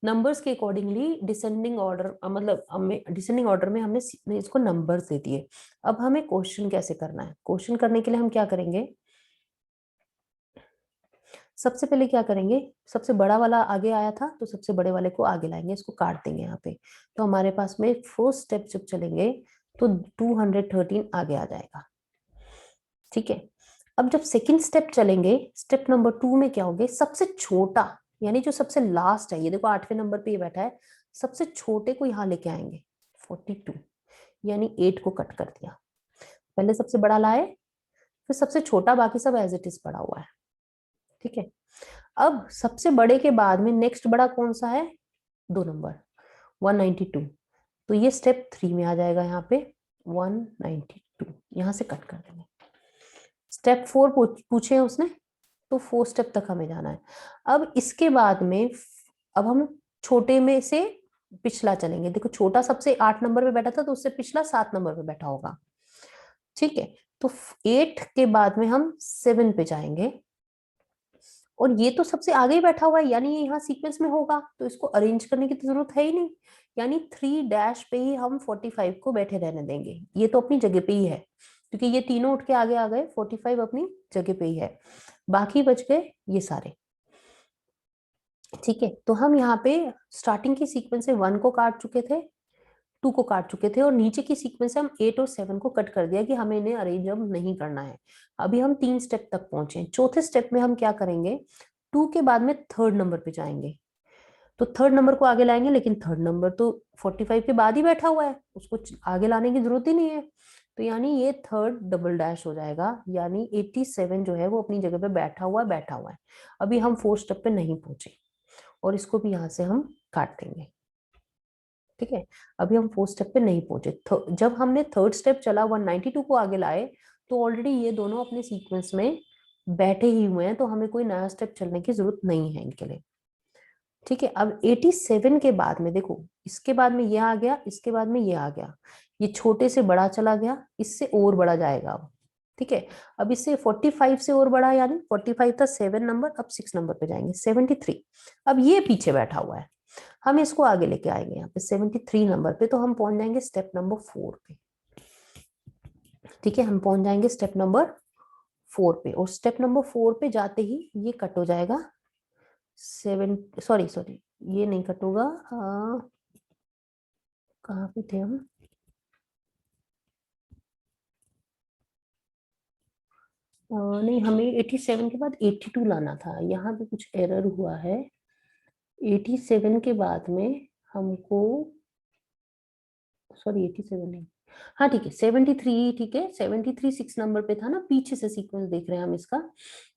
नंबर्स के अकॉर्डिंगली डिसेंडिंग ऑर्डर, मतलब हमें डिसेंडिंग ऑर्डर में हमने इसको नंबर्स दे दिए। अब हमें क्वेश्चन कैसे करना है, क्वेश्चन करने के लिए हम क्या करेंगे, सबसे पहले क्या करेंगे, सबसे बड़ा वाला आगे आया था तो सबसे बड़े वाले को आगे लाएंगे, इसको काट देंगे यहाँ पे। तो हमारे पास में फर्स्ट स्टेप जब चलेंगे तो 213 आगे आ जाएगा। ठीक है, अब जब सेकंड स्टेप चलेंगे, स्टेप नंबर 2 में क्या होगे, सबसे छोटा यानी जो सबसे लास्ट है, ये देखो 8वें नंबर पे ये बैठा है, सबसे छोटे को यहाँ लेके आएंगे 42, यानी 8 को कट कर दिया। पहले सबसे बड़ा लाए, फिर सबसे छोटा, बाकी सब एज इट इज पड़ा हुआ है। ठीक है, अब सबसे बड़े के बाद में नेक्स्ट बड़ा कौन सा है, 2 नंबर 192, तो ये स्टेप 3 में आ जाएगा यहाँ पे 192, यहाँ से कट कर देंगे। स्टेप 4 पूछे उसने, तो 4 स्टेप तक हमें जाना है। अब इसके बाद में अब हम छोटे में से पिछला चलेंगे, देखो छोटा सबसे 8 नंबर पे बैठा था, तो उससे पिछला 7 नंबर पे बैठा होगा। ठीक है, तो 8 के बाद में हम 7 पे जाएंगे, और ये तो सबसे आगे ही बैठा हुआ है, यानी ये यहाँ सीक्वेंस में होगा, तो इसको अरेंज करने की तो जरूरत है ही नहीं, यानी 3 डैश पे ही हम 45 को बैठे रहने देंगे, ये तो अपनी जगह पे ही है, क्योंकि ये तीनों उठ के आगे आ गए, 45 अपनी जगह पे ही है, बाकी बच गए ये सारे। ठीक है, तो हम यहाँ पे स्टार्टिंग की सीक्वेंस से 1 को काट चुके थे, 2 को काट चुके थे, और नीचे की सीक्वेंस से हम 8 और 7 को कट कर दिया कि हमें इन्हें अरेंज अब नहीं करना है। अभी हम 3 स्टेप तक पहुंचे, चौथे स्टेप में हम क्या करेंगे, 2 के बाद में थर्ड नंबर पे जाएंगे, तो थर्ड नंबर को आगे लाएंगे, लेकिन थर्ड नंबर तो 45 के बाद ही बैठा हुआ है, उसको आगे लाने की जरूरत ही नहीं है, तो यानी ये थर्ड डबल डैश हो जाएगा, यानी 87 जो है वो अपनी जगह पे बैठा हुआ है। अभी हम 4 स्टेप पे नहीं पहुंचे, और इसको भी यहाँ से हम काट देंगे। ठीक है, अभी हम 4 स्टेप पे नहीं पहुंचे, जब हमने थर्ड स्टेप चला 192 को आगे लाए, तो ऑलरेडी ये दोनों अपने सीक्वेंस में बैठे ही हुए हैं, तो हमें कोई नया स्टेप चलने की जरूरत नहीं है इनके लिए। ठीक है, अब 87 के बाद में देखो, इसके बाद में ये आ गया, इसके बाद में ये आ गया, ये छोटे से बड़ा चला गया, इससे और बड़ा जाएगा अब। ठीक है, अब इससे 45 से और बड़ा, यानी 45 था 7 नंबर, अब 6 नंबर पे जाएंगे 73। अब ये पीछे बैठा हुआ है, हम इसको आगे लेके आएंगे यहाँ पे 73 नंबर पे, तो हम पहुंच जाएंगे स्टेप नंबर 4 पे। ठीक है, हम पहुंच जाएंगे स्टेप नंबर 4 पे, और स्टेप नंबर 4 पे जाते ही ये कट हो जाएगा 7, सॉरी सॉरी, ये नहीं कट होगा, कहाँ पे थे हम, नहीं, हमें 87 के बाद 82 लाना था, यहाँ पे कुछ एरर हुआ है। 87 के बाद में हमको, सॉरी 87 नहीं, हाँ ठीक है 73, ठीक है 73 6 नंबर पे था ना, पीछे से सीक्वेंस देख रहे हैं हम इसका।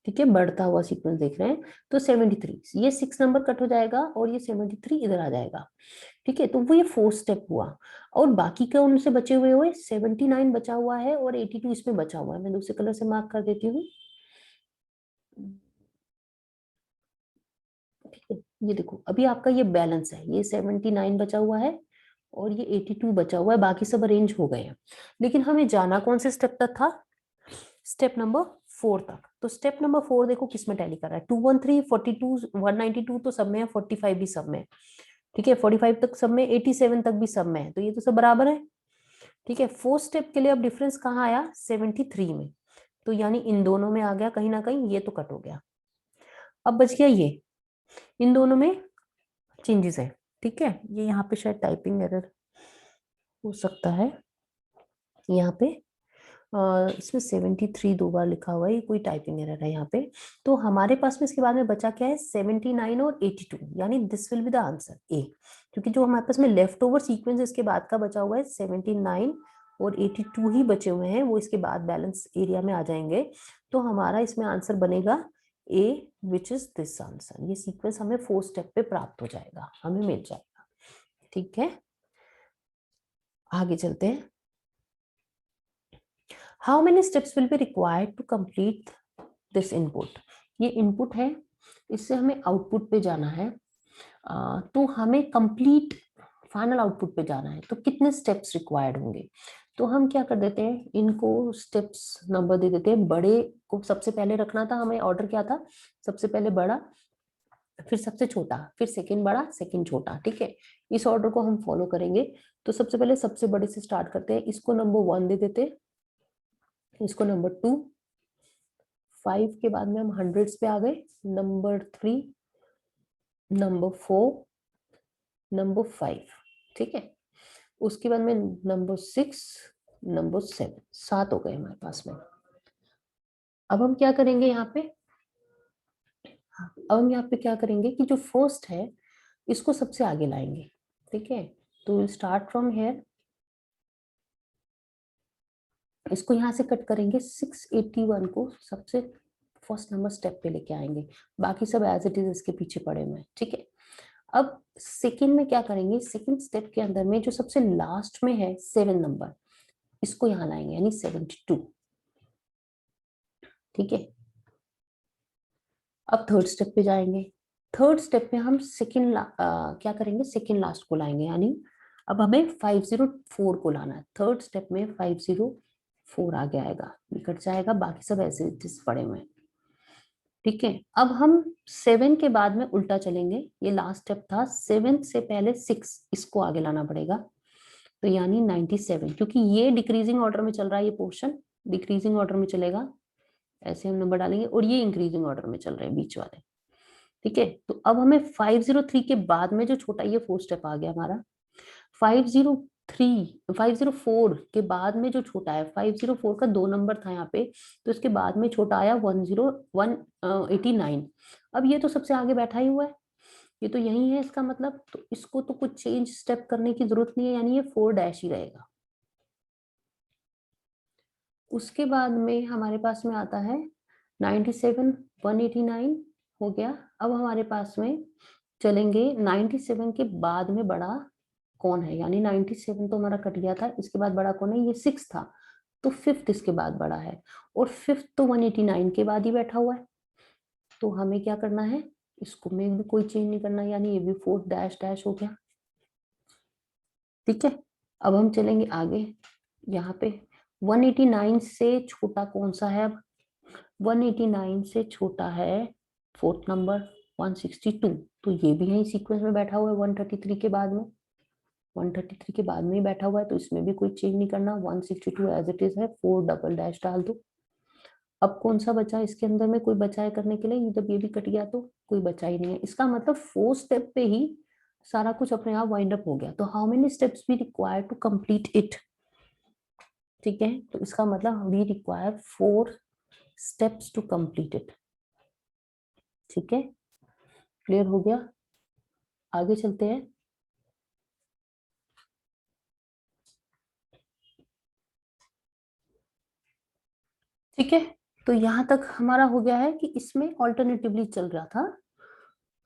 ठीक है, बढ़ता हुआ सीक्वेंस देख रहे हैं, तो 73 ये 6 नंबर कट हो जाएगा, और ये 73 इधर आ जाएगा। ठीक है, तो वो ये 4 स्टेप हुआ, और बाकी का उनसे बचे हुए 79 बचा हुआ है, और 82 इसमें बचा हुआ है, मैं दूसरे कलर से मार्क कर देती हूँ। ठीक है, ये देखो अभी आपका ये बैलेंस है, ये 79 बचा हुआ है, और ये 82 बचा हुआ है, बाकी सब अरेंज हो गए हैं, लेकिन हमें जाना कौन से स्टेप तक था, स्टेप नंबर 4 तक। तो स्टेप नंबर 4 देखो किस में टैली कर रहा है, 213 42 192 तो सब में है, 45 भी सब में है। ठीक है, 45 तक सब में, 87 तक भी सब में है, तो ये तो सब बराबर है। ठीक है, 4 स्टेप के लिए अब डिफरेंस कहाँ आया, 73 में, तो यानी इन दोनों में आ गया कहीं ना कहीं, ये तो कट हो गया। अब बच गया ये, इन दोनों में चेंजेस है। ठीक है, ये यहाँ पे शायद टाइपिंग एरर हो सकता है, यहाँ पे इसमें 73 2 बार लिखा हुआ है, ये कोई टाइपिंग एरर है यहाँ पे। तो हमारे पास में इसके बाद में बचा क्या है, 79 और 82, यानी this will be the answer A, क्योंकि जो हमारे पास में लेफ्ट ओवर सीक्वेंस इसके बाद का बचा हुआ है 79 और 82 ही बचे हुए हैं, वो इसके बाद बैलेंस एरिया में आ जाएंगे, तो हमारा इसमें आंसर बनेगा ए, विच इज दिस आंसर। ये सीक्वेंस हमें 4 स्टेप पे प्राप्त हो जाएगा, हमें मिल जाएगा। ठीक है, आगे चलते हैं। How many steps will be required to complete this input? ये इनपुट है, इससे हमें आउटपुट पे जाना है। तो हमें कंप्लीट फाइनल आउटपुट पे जाना है, तो कितने स्टेप्स रिक्वायर्ड होंगे? तो हम क्या कर देते हैं, इनको स्टेप्स नंबर दे देते हैं। बड़े को सबसे पहले रखना था, हमें ऑर्डर क्या था, सबसे पहले बड़ा, फिर सबसे छोटा, फिर सेकंड बड़ा, सेकंड छोटा, ठीक है। इस ऑर्डर को हम फॉलो करेंगे। तो सबसे पहले सबसे बड़े से स्टार्ट करते हैं, इसको नंबर 1 दे देते हैं, इसको नंबर 2, 5 के बाद में हम हंड्रेड्स पे आ गए, नंबर 3, नंबर 4, नंबर 5, ठीक है। उसके बाद में नंबर 6, नंबर 7, 7 हो गए हमारे पास में। अब हम क्या करेंगे यहाँ पे, अब हम यहाँ पे क्या करेंगे कि जो फर्स्ट है इसको सबसे आगे लाएंगे, ठीक है। तो स्टार्ट फ्रॉम हेयर, इसको यहाँ से कट करेंगे, 681 को सबसे फर्स्ट नंबर स्टेप पे लेके आएंगे, बाकी सब एज इट इज इसके पीछे पड़े हुए हैं, ठीक है। अब सेकंड में क्या करेंगे, सेकंड स्टेप के अंदर में जो सबसे लास्ट में है 7 नंबर, इसको यहाँ लाएंगे, यानी 72, ठीक है। अब थर्ड स्टेप पे जाएंगे, थर्ड स्टेप में हम सेकंड क्या करेंगे, सेकंड लास्ट को लाएंगे, यानी अब हमें 504 को लाना है। थर्ड स्टेप में 504 आगे आएगा, निकट जाएगा, बाकी सब ऐसे इस पड़े हुए हैं, ठीक है। अब हम 7 के बाद में उल्टा चलेंगे, ये लास्ट स्टेप था, 7 से पहले 6, इसको आगे लाना पड़ेगा, तो यानी 97, क्योंकि ये डिक्रीजिंग ऑर्डर में चल रहा है, ये पोर्शन डिक्रीजिंग ऑर्डर में चलेगा, ऐसे हम नंबर डालेंगे, और ये इंक्रीजिंग ऑर्डर में चल रहे हैं बीच वाले, ठीक है। तो अब हमें 503 के बाद में जो छोटा, ये 4 स्टेप आ गया हमारा, 503 504 के बाद में जो छोटा है, 504 का 2 नंबर था यहाँ पे, तो इसके बाद में छोटा आया 10189। अब ये तो सबसे आगे बैठा ही हुआ है, ये तो यही है इसका मतलब, तो इसको तो कुछ चेंज स्टेप करने की जरूरत नहीं है, यानी ये 4 डैश ही रहेगा। उसके बाद में हमारे पास में आता है 97, 189 हो गया। अब हमारे पास में चलेंगे 97 के बाद में बड़ा कौन है, यानी 97 तो हमारा कट गया था, इसके बाद बड़ा कौन है, ये 6 था, तो फिफ्थ इसके बाद बड़ा है, और फिफ्थ तो 189 के बाद ही बैठा हुआ है, तो हमें क्या करना है, इसको में भी कोई चेंज नहीं करना, यानी ये भी 4 डैश डैश हो गया, ठीक है। अब हम चलेंगे आगे, यहाँ पे 189 से छोटा कौन सा है, अब 189 से छोटा है फोर्थ नंबर 162, तो ये भी यही सीक्वेंस में बैठा हुआ है, 133 के बाद में, 133 के बाद में ही बैठा हुआ है, तो इसमें भी कोई चेंज नहीं करना, 162 एज इट इज है, 4 डबल डैश डाल दो। अब कौन सा बचा इसके अंदर में, कोई बचा है करने के लिए, जब ये भी कट गया तो कोई बचा ही नहीं है, इसका मतलब 4 स्टेप पे ही सारा कुछ अपने आप वाइंड अप हो गया। तो how many steps we require to complete it, ठीक है। तो इसका मतलब we require 4 steps to complete it, ठीक है। क्लियर हो गया, आगे चलते हैं। ठीक है, तो यहां तक हमारा हो गया है कि इसमें ऑल्टरनेटिवली चल रहा था,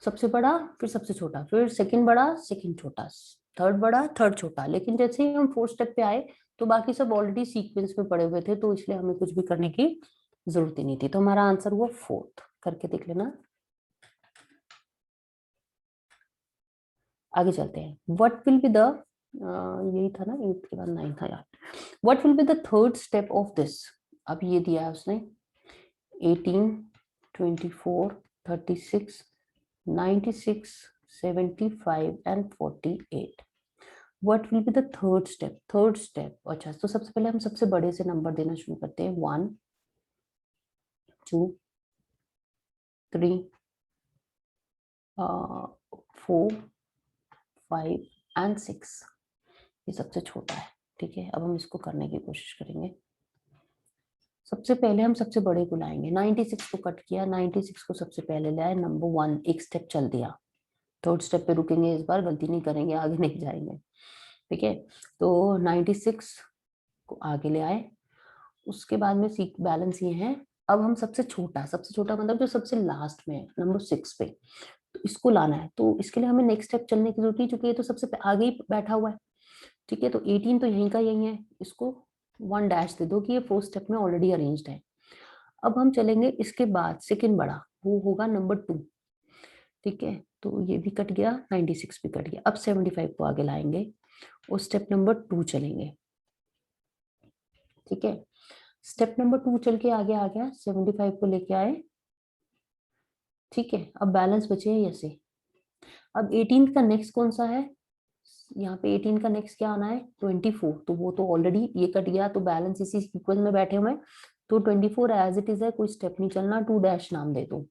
सबसे बड़ा फिर सबसे छोटा, फिर सेकंड बड़ा सेकंड छोटा, थर्ड बड़ा थर्ड छोटा, लेकिन जैसे ही हम फोर्थ स्टेप पे आए तो बाकी सब ऑलरेडी सीक्वेंस में पड़े हुए थे, तो इसलिए हमें कुछ भी करने की जरूरत ही नहीं थी, तो हमारा आंसर हुआ फोर्थ, करके देख लेना। आगे चलते हैं, व्हाट विल बी द, यही था ना, 8 के बाद 9 था यार, what will be the third step of this. अब ये दिया है उसने 18, 24, 36, 96, 75 and 48, what will be the third step, third step. अच्छा, तो सबसे पहले हम सबसे बड़े से नंबर देना शुरू करते हैं, 1, 2, 3, 4, 5 एंड 6, ये सबसे छोटा है, ठीक है। अब हम इसको करने की कोशिश करेंगे, सबसे पहले हम सबसे बड़े को लाएंगे, 96 को कट किया, 96 को सबसे पहले लाए, नंबर 1 एक स्टेप चल दिया, थर्ड स्टेप पे रुकेंगे, इस बार गलती नहीं करेंगे, आगे नहीं जाएंगे, ठीक है। तो 96 को आगे ले आए, उसके बाद में सीक बैलेंस ये है, अब हम सबसे छोटा मतलब जो सबसे लास्ट में है, नंबर 6 पे, तो इसको लाना है, तो इसके लिए हमें नेक्स्ट स्टेप चलने की जरूरत नहीं, क्योंकि ये तो सबसे आगे ही बैठा हुआ है, ठीक है। तो 18 तो यहीं का यही है, इसको 1 डैश दे दो कि ये 4 स्टेप में ऑलरेडी अरेंज्ड है। अब हम चलेंगे इसके बाद सेकंड बड़ा, वो होगा नंबर 2। ठीक है, तो ये भी कट गया, 96 भी कट गया। अब 75 को आगे लाएंगे और स्टेप नंबर 2 चलेंगे। ठीक है, स्टेप नंबर 2 चल के आगे आ गया, 75 को लेके आए। ठीक है, अब बैलेंस बचे हैं ऐसे। अब 18 का नेक्स्ट कौन सा है, यहाँ पे 18 का नेक्स्ट क्या आना है, 24। तो वो तो ऑलरेडी ये कट गया, तो बैलेंस इसी सीक्वेंस में बैठे हुए हैं, तो 24 एज इट इज है, कोई स्टेप नहीं चलना, 2 डैश नाम दे दो।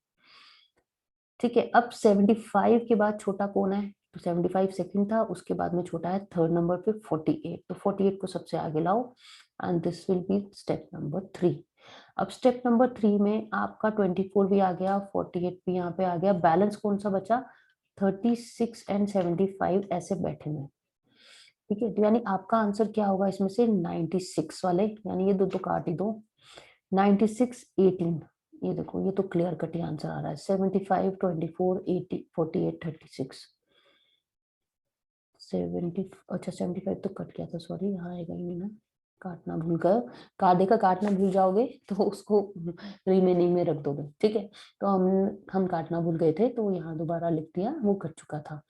ठीक है, अब 75 के बाद छोटा कौन है, तो 75 सेकंड था, उसके बाद में छोटा है थर्ड नंबर पे 48। तो 48 को सबसे आगे लाओ and this will be step number 3। अब स्टेप नंबर 3 में आपका 24 भी आ गया, 48 भी यहाँ पे आ गया, बैलेंस कौन सा बचा, 36 एंड 75 ऐसे बैठे हुए। ठीक है, तो यानी आपका आंसर क्या होगा इसमें से, 96 वाले, यानी ये दो तो काट ही दो। 96 18, ये देखो ये तो क्लियर कट ही आंसर आ रहा है, 75 24 80 48 36 70। अच्छा 75 तो कट गया था, सॉरी, यहाँ आएगा ही नहीं ना, काटना भूल गए, काटे का काटना भूल जाओगे तो उसको रिमेनिंग में रख दोगे। ठीक है, तो हम काटना भूल गए थे, तो यहाँ दोबारा लिख दिया, वो कट चुका था।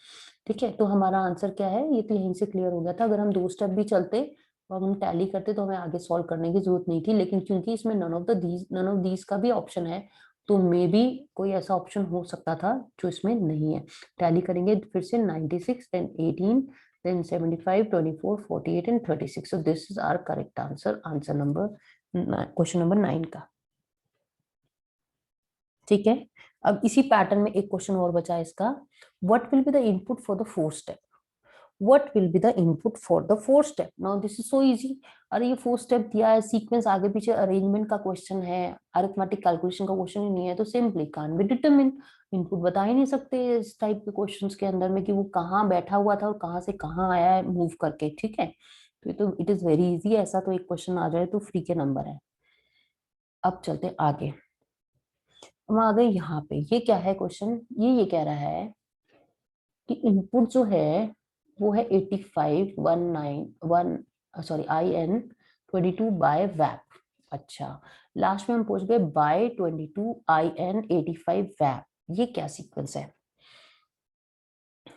ठीक है, तो हमारा आंसर क्या है, ये तो यहीं से क्लियर हो गया था। अगर हम 2 स्टेप भी चलते और हम टैली करते तो हमें आगे सॉल्व करने की जरूरत नहीं थी, लेकिन क्योंकि इसमें नन ऑफ दीज का भी ऑप्शन है, तो मे बी कोई ऐसा ऑप्शन हो सकता था जो इसमें नहीं है। टैली करेंगे फिर से, 96 then 18 then 75 24 48 and 36, so this is our correct answer number, question number 9 का। ठीक है, अब इसी पैटर्न में एक क्वेश्चन और बचा है इसका, what will be the input for the 4th step, what will be the input for the 4th step, now this is so easy। अरे ये 4th स्टेप दिया है, सीक्वेंस आगे पीछे अरेंजमेंट का क्वेश्चन है, अरिथमेटिक कैलकुलेशन का क्वेश्चन ही नहीं है, तो simply can be determine, input बता ही नहीं सकते इस टाइप के क्वेश्चंस के अंदर में कि वो कहाँ बैठा हुआ था और कहाँ से कहाँ आया है मूव करके। ठीक है, तो ये तो इट इज वेरी इजी, ऐसा तो एक क्वेश्चन आ जाए तो फ्री के नंबर है। अब चलते आगे, हम आ गए यहाँ पे, ये क्या है क्वेश्चन, ये कह रहा है कि इनपुट जो है वो है 85 191 सॉरी IN 22 बाय वैप। अच्छा, लास्ट में हम पहुंच गए बाय 22 IN 85 वैप, ये क्या सीक्वेंस है,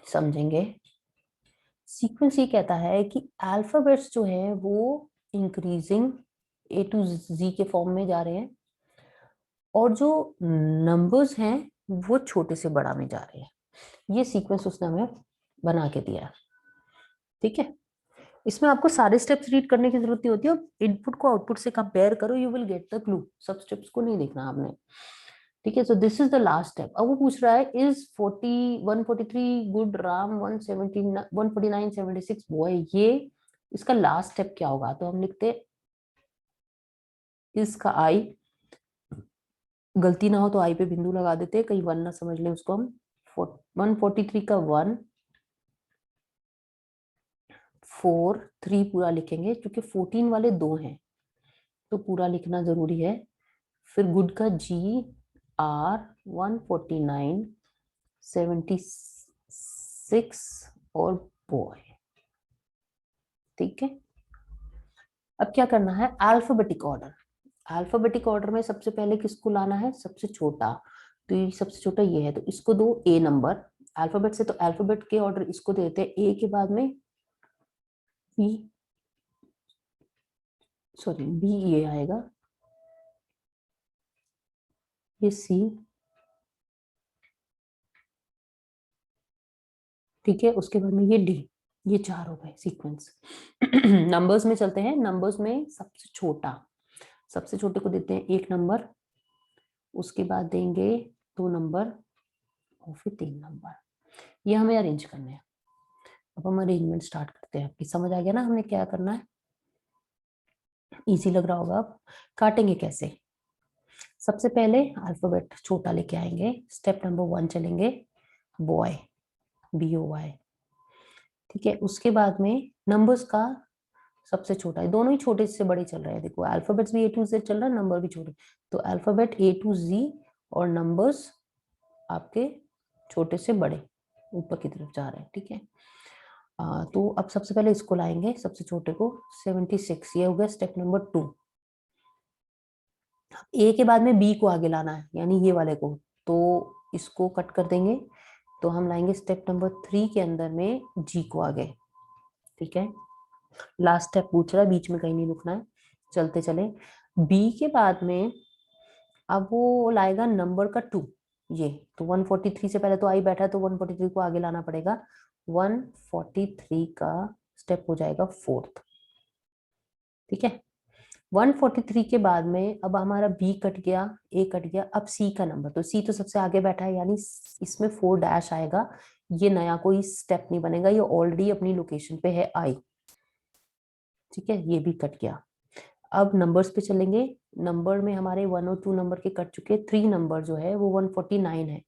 समझेंगे। सीक्वेंस ये कहता है कि अल्फाबेट्स जो है वो इंक्रीजिंग A to Z के फॉर्म में जा रहे हैं, और जो नंबर्स हैं वो छोटे से बड़ा में जा रहे हैं। ये सीक्वेंस उसने हमें बना के दिया। ठीक है, इसमें आपको सारे स्टेप्स रीड करने की जरूरत नहीं होती है, इनपुट को आउटपुट से कंपेयर करो, you will get the clue, सब स्टेप्स को नहीं देखना आपने। ठीक है, सो this is the last step. अब वो पूछ रहा है इज 143 गुड, राम 149 76 बॉय, ये इसका लास्ट स्टेप क्या होगा, तो हम लिखते इसका आई, गलती ना हो तो आई पे बिंदु लगा देते, कहीं 1 ना समझ लें उसको हम। 143 का 1 4 3 पूरा लिखेंगे, क्योंकि 14 वाले 2 हैं तो पूरा लिखना जरूरी है। फिर गुड का GR 149 76 और बॉय। ठीक है, अब क्या करना है, अल्फाबेटिक ऑर्डर। अल्फाबेटिक ऑर्डर में सबसे पहले किसको लाना है, सबसे छोटा, तो ये सबसे छोटा ये है, तो इसको दो A नंबर, अल्फाबेट से तो अल्फाबेट के ऑर्डर इसको देते हैं, A के बाद में B, सॉरी B ये आएगा, ये C। ठीक है, उसके बाद में ये D, ये 4 हो गए सीक्वेंस। नंबर्स में चलते हैं, नंबर्स में सबसे छोटा, सबसे छोटे को देते हैं 1 नंबर, उसके बाद देंगे 2 नंबर और फिर 3 नंबर, ये हमें अरेंज करने हैं। अब हम अरेंजमेंट स्टार्ट करते हैं, आपकी समझ आ गया ना हमें क्या करना है, इजी लग रहा होगा। अब काटेंगे कैसे, सबसे पहले अल्फाबेट छोटा लेके आएंगे, स्टेप नंबर 1 चलेंगे, बॉय, BOY। ठीक है, उसके बाद में नंबर्स का सबसे छोटा है, दोनों ही छोटे से बड़े चल रहे हैं, देखो अल्फाबेट्स भी A to Z चल रहा है, नंबर भी छोटे, तो अल्फाबेट A to Z और नंबर्स आपके छोटे से बड़े ऊपर की तरफ जा रहे हैं। ठीक है, तो अब सबसे पहले इसको लाएंगे, सबसे छोटे को 76, ये हो गया स्टेप नंबर 2। ए के बाद में बी को आगे लाना है, यानी ये वाले को, तो इसको कट कर देंगे, तो हम लाएंगे स्टेप नंबर 3 के अंदर में जी को आगे। ठीक है, लास्ट स्टेप पूछ रहा है, बीच में कहीं नहीं रुकना है, चलते चले। बी के बाद में अब वो लाएगा नंबर का 2, ये तो 143 से पहले तो आई बैठा है, तो 143 को आगे लाना पड़ेगा। 143 का स्टेप हो जाएगा 4th। ठीक है, 143 के बाद में अब हमारा बी कट गया, ए कट गया, अब सी का नंबर, तो सी तो सबसे आगे बैठा है, यानी इसमें 4 डैश आएगा, ये नया कोई स्टेप नहीं बनेगा, ये ऑलरेडी अपनी लोकेशन पे है आई। ठीक है, ये भी कट गया। अब नंबर्स पे चलेंगे, नंबर में हमारे 1 और 2 नंबर के कट चुके, 3 नंबर जो है वो 149 है,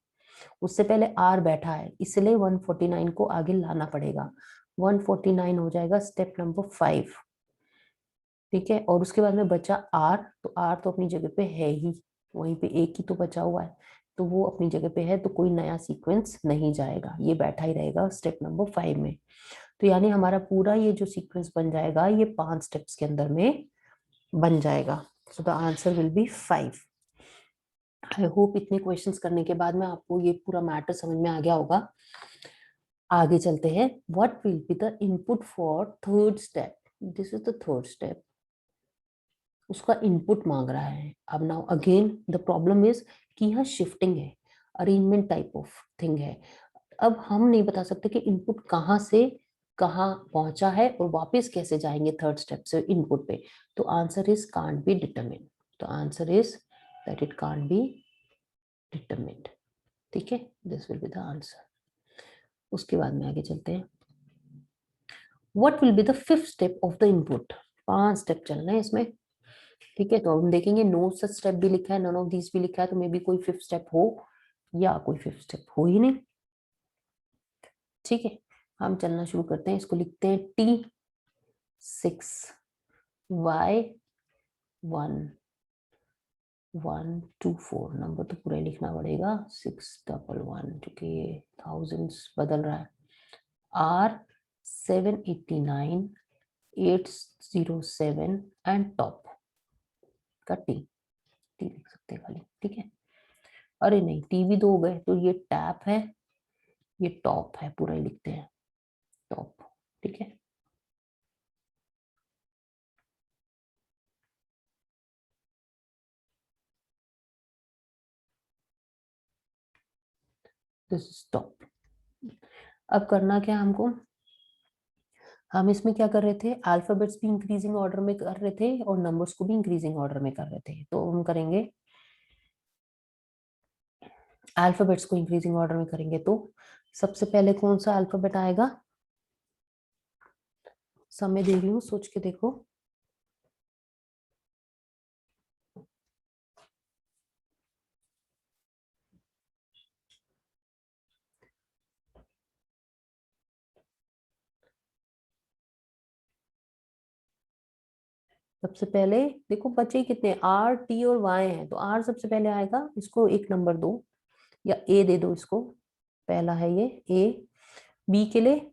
उससे पहले आर बैठा है, इसलिए 149 को आगे लाना पड़ेगा। 149 हो जाएगा स्टेप नंबर 5। ठीक है, और उसके बाद में बचा आर, तो आर तो अपनी जगह पे है ही, वहीं पे एक ही तो बचा हुआ है, तो वो अपनी जगह पे है, तो कोई नया सीक्वेंस नहीं जाएगा, ये बैठा ही रहेगा स्टेप नंबर 5 में। तो यानी हमारा पूरा ये जो सीक्वेंस बन जाएगा, ये 5 स्टेप्स के अंदर में बन जाएगा। So the answer will be 5। I hope इतने क्वेश्चंस करने के बाद में आपको ये पूरा मैटर समझ में आ गया होगा। आगे चलते हैं, what will be the input for third step. This is the third step, उसका इनपुट मांग रहा है। अब now again the problem is कि यहाँ शिफ्टिंग है, अरेंजमेंट टाइप ऑफ थिंग है। अब हम नहीं बता सकते कि इनपुट कहाँ से कहाँ पहुंचा है और वापस कैसे जाएंगे थर्ड स्टेप से इनपुट पे, तो answer is can't be determine. तो answer is that it can't be determined. ठीक है, this will be the answer. उसके बाद में आगे चलते हैं, what will be the fifth step of the input. 5 step चलना है इसमें। ठीक है, तो हम देखेंगे नो सच स्टेप भी लिखा है, नन ऑफ दिस भी लिखा है, तो मे बी कोई फिफ्थ स्टेप हो या कोई फिफ्थ स्टेप हो ही नहीं। ठीक है, हम चलना शुरू करते हैं, इसको लिखते हैं T6Y1124, नंबर तो पूरा ही लिखना पड़ेगा, 611, क्योंकि ये थाउजेंड्स बदल रहा है। R789 807 एंड टॉप का टी लिख सकते हैं खाली। ठीक है, अरे नहीं, टी भी 2 हो गए, तो ये टैप है, ये टॉप है, पूरा ही लिखते हैं टॉप। ठीक है, दिस इज टॉप। अब करना क्या हमको, हम इसमें क्या कर रहे थे, अल्फाबेट्स भी इंक्रीजिंग ऑर्डर में कर रहे थे और नंबर्स को भी इंक्रीजिंग ऑर्डर में कर रहे थे, तो हम करेंगे अल्फाबेट्स को इंक्रीजिंग ऑर्डर में करेंगे। तो सबसे पहले कौन सा अल्फाबेट आएगा, समय दे रही हूँ, सोच के देखो। सबसे पहले देखो बचे कितने, आर टी और वाई हैं, तो आर सबसे पहले आएगा, इसको एक नंबर दो या ए दे दो इसको, पहला है ये ए। बी के लिए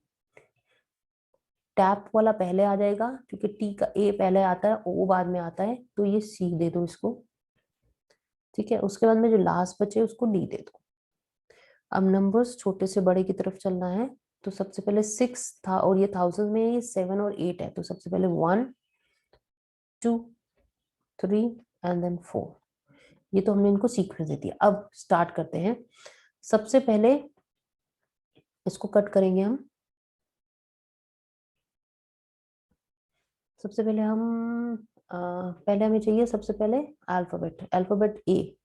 टैप वाला पहले आ जाएगा, क्योंकि टी का ए पहले आता है, ओ बाद में आता है, तो ये सी दे दो इसको। ठीक है, उसके बाद में जो लास्ट बचे उसको डी दे दो। अब नंबर्स छोटे से बड़े की तरफ चलना है, तो सबसे पहले 6 था और ये थाउजेंड में, ये 7 और 8 है, तो सबसे पहले 1 2 3 एंड देन 4। ये तो हमने इनको सीक्वेंस दे दिया। अब स्टार्ट करते हैं, सबसे पहले इसको कट करेंगे हम। सबसे पहले हम पहले हमें चाहिए सबसे पहले अल्फाबेट, अल्फाबेट ए।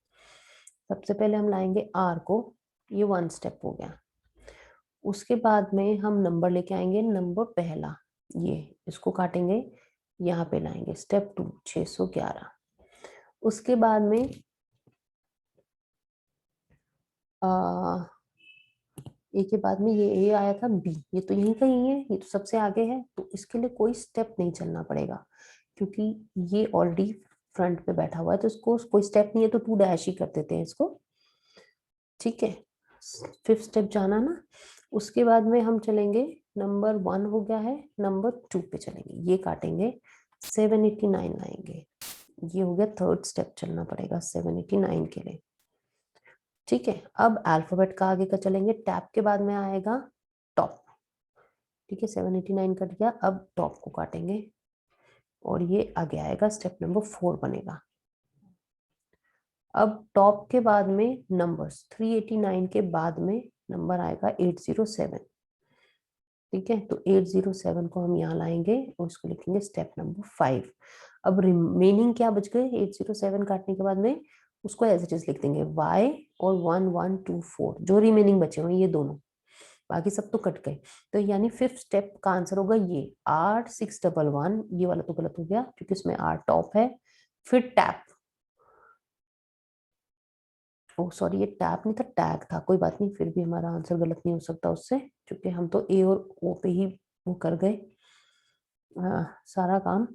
सबसे पहले हम लाएंगे आर को, ये 1 स्टेप हो गया। उसके बाद में हम नंबर लेके आएंगे, नंबर पहला ये, इसको काटेंगे, यहाँ पे लाएंगे स्टेप 2 611। उसके बाद में ए के बाद में ये ए आया था बी, ये तो यहीं कहीं है, ये तो सबसे आगे है, तो इसके लिए कोई स्टेप नहीं चलना पड़ेगा, क्योंकि ये ऑलरेडी फ्रंट पे बैठा हुआ है, तो इसको कोई स्टेप नहीं है, तो 2 डैश ही कर देते हैं इसको। ठीक है, 5th स्टेप जाना ना। उसके बाद में हम चलेंगे नंबर 1 हो गया है, नंबर 2 पे चलेंगे, ये काटेंगे 789 लाएंगे, ये हो गया थर्ड स्टेप, चलना पड़ेगा 789 के लिए। ठीक है, अब अल्फाबेट का आगे का चलेंगे, टैप के बाद में आएगा टॉप। ठीक है, 789 कट गया, अब टॉप को काटेंगे और ये आगे आएगा, स्टेप नंबर 4 बनेगा। अब टॉप के बाद में नंबर्स, 389 के बाद में नंबर आएगा 807। ठीक है, तो 807 को हम यहाँ लाएंगे और इसको लिखेंगे स्टेप नंबर 5। अब रिमेनिंग क्या बच गए 807 काटने के बाद में, उसको एज इट इज लिख देंगे y और 1124, जो रिमेनिंग बचे हुए ये दोनों, बाकी सब तो कट गए। तो यानी 5th स्टेप का आंसर होगा ये R611। ये वाला तो गलत हो गया क्योंकि इसमें R टॉप है, फिर टैप, ओ सॉरी ये टैप नहीं था, टैग था, कोई बात नहीं, फिर भी हमारा आंसर गलत नहीं हो सकता उससे, क्योंकि हम तो ए और ओ पे ही वो कर गए सारा काम।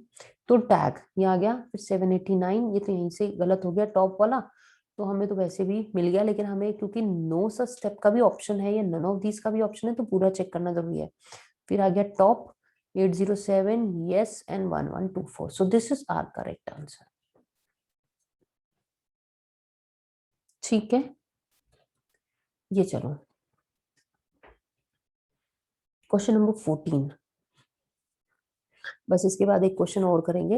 तो टैग ये आ गया, फिर 789, ये तो यहीं से गलत हो गया टॉप वाला, तो हमें तो वैसे भी मिल गया, लेकिन हमें क्योंकि नो सच स्टेप का भी ऑप्शन है या नन ऑफ दीज का भी ऑप्शन है, तो पूरा चेक करना जरूरी है। फिर आ गया top 807, yes and 1124, so this is our correct answer. ठीक है, ये चलो क्वेश्चन नंबर 14। बस इसके बाद एक क्वेश्चन और करेंगे,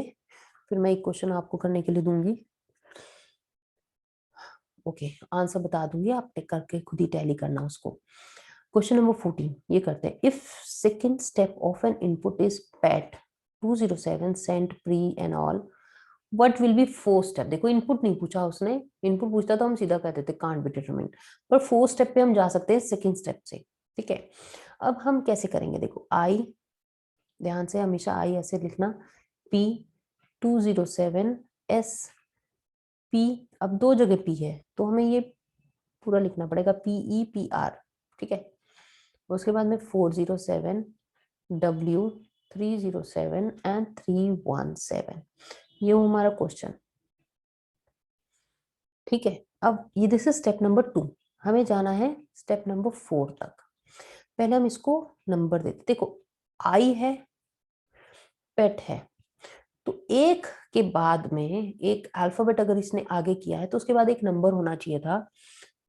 फिर मैं एक क्वेश्चन आपको करने के लिए दूंगी। ओके, आंसर बता दूंगी, आप टिक करके खुद ही टैली करना उसको। क्वेश्चन नंबर 14 ये करते हैं, if second step of an input is pat 207 cent pre and all, what will be fourth step. देखो इनपुट नहीं पूछा उसने, इनपुट पूछता तो हम सीधा कह देते कांट बी डिटरमिन्ड, पर फोर्थ स्टेप पे हम जा सकते हैं सेकंड स्टेप से। ठीक है, अब हम कैसे करेंगे, देखो आई, ध्यान से हमेशा आई ऐसे लिखना, P 207 S P, अब दो जगह P है तो हमें ये पूरा लिखना पड़ेगा PEPR। ठीक है, उसके बाद में 407 W 307 एंड 317, ये हमारा क्वेश्चन। ठीक है, अब ये दिस इज स्टेप नंबर 2, हमें जाना है स्टेप नंबर 4 तक। पहले हम इसको नंबर देते, देखो आई है, पेट है, तो एक के बाद में एक अल्फाबेट अगर इसने आगे किया है तो उसके बाद एक नंबर होना चाहिए था।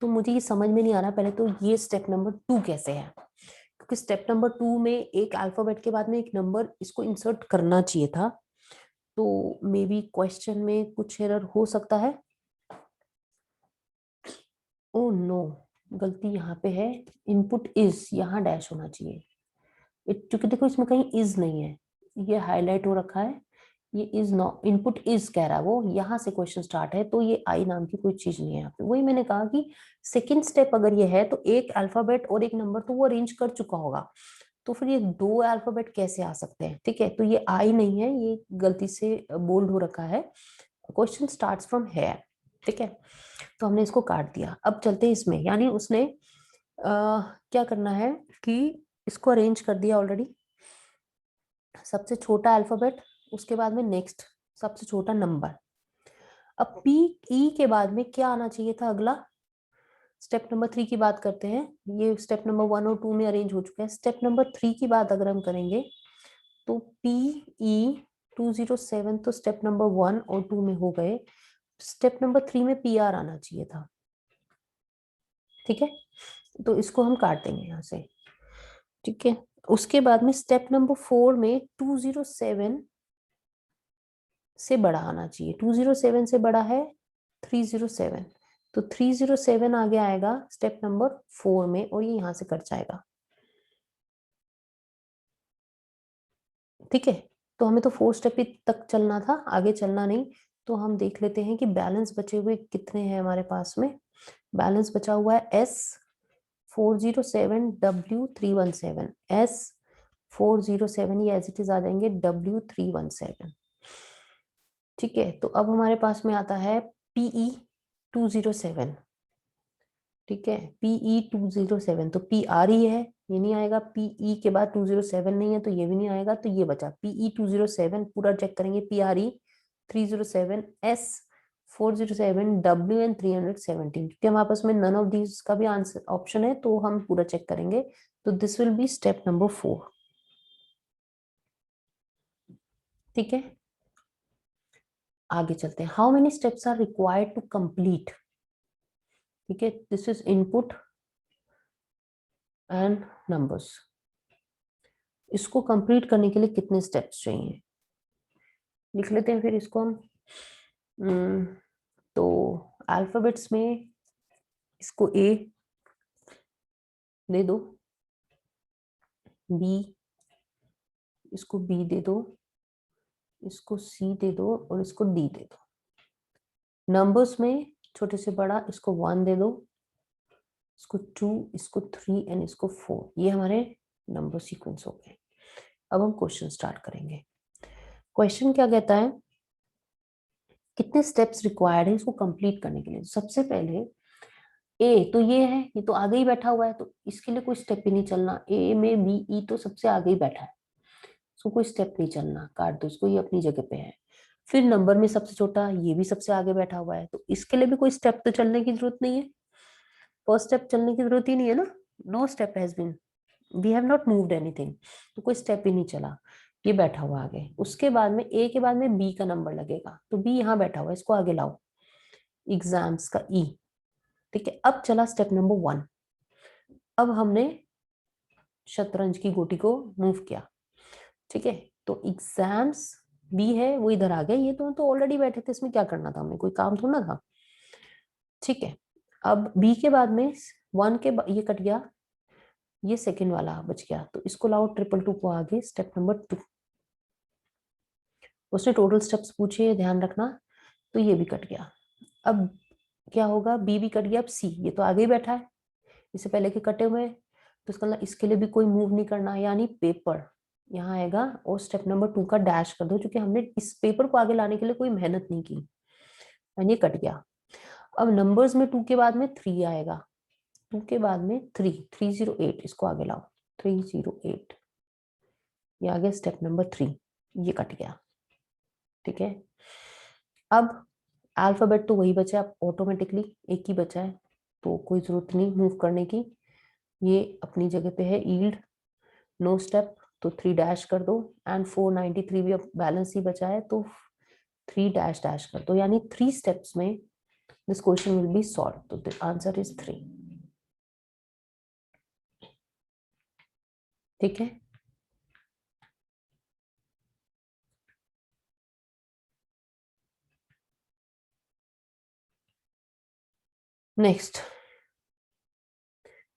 तो मुझे ये समझ में नहीं आ रहा पहले तो ये स्टेप नंबर 2 कैसे है, क्योंकि स्टेप नंबर 2 में एक अल्फाबेट के बाद में एक नंबर इसको इंसर्ट करना चाहिए था। तो मे बी क्वेश्चन में कुछ एरर हो सकता है। ओ नो, गलती यहाँ पे है, इनपुट इज यहाँ डैश होना चाहिए, क्योंकि देखो इसमें कहीं इज नहीं है, ये हाईलाइट हो रखा है, ये इज नॉट, इनपुट इज कह रहा है वो, यहाँ से क्वेश्चन स्टार्ट है, तो ये आई नाम की कोई चीज नहीं है यहाँ पे। वही मैंने कहा कि सेकंड स्टेप अगर ये है तो एक अल्फाबेट और एक नंबर तो वो अरेंज कर चुका होगा, तो फिर ये दो अल्फाबेट कैसे आ सकते हैं। ठीक है, तो ये आई नहीं है, ये गलती से बोल्ड हो रखा है, क्वेश्चन स्टार्ट्स फ्रॉम हेयर। ठीक है, तो हमने इसको काट दिया, अब चलते हैं इसमें, यानी उसने क्या करना है कि इसको अरेंज कर दिया ऑलरेडी, सबसे छोटा अल्फाबेट, उसके बाद में नेक्स्ट सबसे छोटा नंबर। अब पी ई के बाद में क्या आना चाहिए था अगला, स्टेप नंबर 3 की बात करते हैं, ये स्टेप नंबर 1 और 2 में अरेंज हो चुका है, स्टेप नंबर 3 की बात अगर हम करेंगे तो PE 207 तो स्टेप नंबर 1 और 2 में हो गए, स्टेप नंबर 3 में PR आना चाहिए था। ठीक है, तो इसको हम काट देंगे यहाँ से। ठीक है, उसके बाद में स्टेप नंबर 4 में 207 से बड़ा आना चाहिए, 207 से बड़ा है 307, तो 307 आगे आएगा स्टेप नंबर 4 में और ये यहां से कट जाएगा। ठीक है, तो हमें तो 4 स्टेप तक चलना था, आगे चलना नहीं। तो हम देख लेते हैं कि बैलेंस बचे हुए कितने हैं हमारे पास में। बैलेंस बचा हुआ है S407 W317, S407 ये एज इट इज आ जाएंगे W317। ठीक है, तो अब हमारे पास में आता है PE 207। ठीक है, PE 207, तो PR ही है, ये नहीं आएगा, PE के बाद 207 नहीं है तो ये भी नहीं आएगा, तो ये बचा PE 207, पूरा चेक करेंगे, PRE 307, S407, W एंड 317, क्योंकि हमारे पास में नन ऑफ दीज का भी आंसर ऑप्शन है, तो हम पूरा चेक करेंगे तो this will be step number 4। ठीक है, आगे चलते हैं। How many steps are required to complete. ठीक है, this is input and numbers. इसको कंप्लीट करने के लिए कितने स्टेप्स चाहिए, लिख लेते हैं फिर इसको हम। तो अल्फाबेट्स में इसको ए दे दो, बी, इसको बी दे दो, इसको सी दे दो और इसको डी दे दो। नंबर्स में छोटे से बड़ा इसको 1 दे दो, इसको 2, इसको 3 एंड इसको 4। ये हमारे नंबर सीक्वेंस हो गए। अब हम क्वेश्चन स्टार्ट करेंगे। क्वेश्चन क्या कहता है, कितने स्टेप्स रिक्वायर्ड है इसको कंप्लीट करने के लिए। सबसे पहले ए तो ये है, ये तो आगे ही बैठा हुआ है, तो इसके लिए कोई स्टेप ही नहीं चलना। ए में बी ई तो सबसे आगे ही बैठा है, इसको कोई स्टेप नहीं चलना, काट दो इसको, ये अपनी जगह पे है। फिर नंबर में सबसे छोटा ये भी सबसे आगे बैठा हुआ है, तो इसके लिए भी कोई स्टेप तो चलने की जरूरत नहीं है। फर्स्ट स्टेप चलने की जरूरत ही नहीं है ना, no step has been, we have not moved anything, तो कोई स्टेप ही नहीं चला, ये बैठा हुआ आगे। उसके बाद में ए के बाद में बी का नंबर लगेगा, तो बी यहाँ बैठा हुआ है, इसको आगे लाओ, एग्जाम्स का ई। ठीक है, अब चला स्टेप नंबर 1। अब हमने शतरंज की गोटी को मूव किया। ठीक है, तो एग्जाम्स बी है वो इधर आ गया, ये तो ऑलरेडी बैठे थे, इसमें क्या करना था, हमें कोई काम थोड़ा था। ठीक है, अब बी के बाद में 1 के ये कट गया, ये सेकंड वाला बच गया, तो इसको लाओ 222 को आगे, स्टेप नंबर 2। उसने टोटल स्टेप्स पूछे, ध्यान रखना, तो ये भी कट गया। अब क्या होगा, बी भी कट गया, अब सी, ये तो आगे ही बैठा है, इससे पहले के कटे हुए, तो इसका मतलब इसके लिए भी कोई मूव नहीं करना, यानी पेपर यहाँ आएगा और स्टेप नंबर 2 का डैश कर दो, क्योंकि हमने इस पेपर को आगे लाने के लिए कोई मेहनत नहीं की, यानी ये कट गया। अब नंबर्स में 2 के बाद में 3 आएगा, 2 के बाद में 308, इसको आगे लाओ, 308, ये आ गया स्टेप नंबर 3, ये कट गया। ठीक है, अब अल्फाबेट तो वही बचा, अब ऑटोमेटिकली एक ही बचा है, तो कोई जरूरत नहीं मूव करने की, ये अपनी जगह पे है, ईल्ड, नो स्टेप, तो 3 डैश कर दो, एंड 493 भी अब बैलेंस ही बचा है, तो 3 डैश डैश कर दो, यानी 3 स्टेप्स में this question will be solve, तो द आंसर इज 3। ठीक है, नेक्स्ट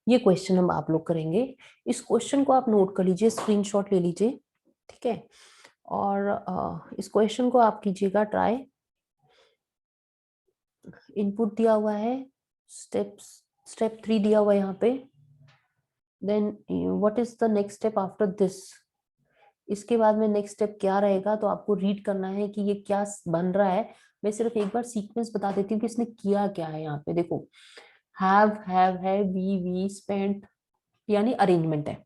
ये क्वेश्चन हम आप लोग करेंगे। इस क्वेश्चन को आप नोट कर लीजिए, स्क्रीनशॉट ले लीजिए। ठीक है, और इस क्वेश्चन को आप कीजिएगा ट्राई। इनपुट दिया हुआ है, स्टेप 3 दिया हुआ है यहाँ पे, then what is the next step after this. इसके बाद में नेक्स्ट स्टेप क्या रहेगा, तो आपको रीड करना है कि ये क्या बन रहा है। मैं सिर्फ एक बार सीक्वेंस बता देती हूँ कि इसने किया क्या है। यहाँ पे देखो, हैव है, वी स्पेंट, यानी अरेंजमेंट है।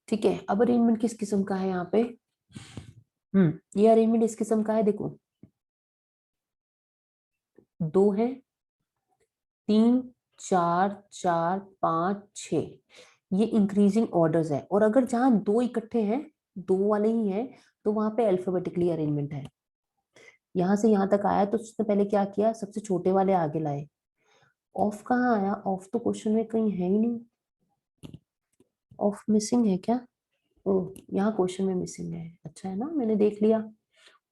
ठीक है, अब अरेंजमेंट किस किस्म का है यहाँ पे, ये अरेंजमेंट इस किस्म का है, देखो 2 है, 3 4 4 5 6, ये इंक्रीजिंग ऑर्डर्स है, और अगर जहां 2 इकट्ठे हैं, 2 वाले ही हैं, तो वहां पे अल्फाबेटिकली अरेंजमेंट है। यहां से यहां तक आया, तो उसने पहले क्या किया, सबसे छोटे वाले आगे लाए। ऑफ कहाँ आया, ऑफ तो क्वेश्चन में कहीं है ही नहीं, ऑफ मिसिंग है क्या, ओ यहाँ क्वेश्चन में मिसिंग है, अच्छा है ना, मैंने देख लिया,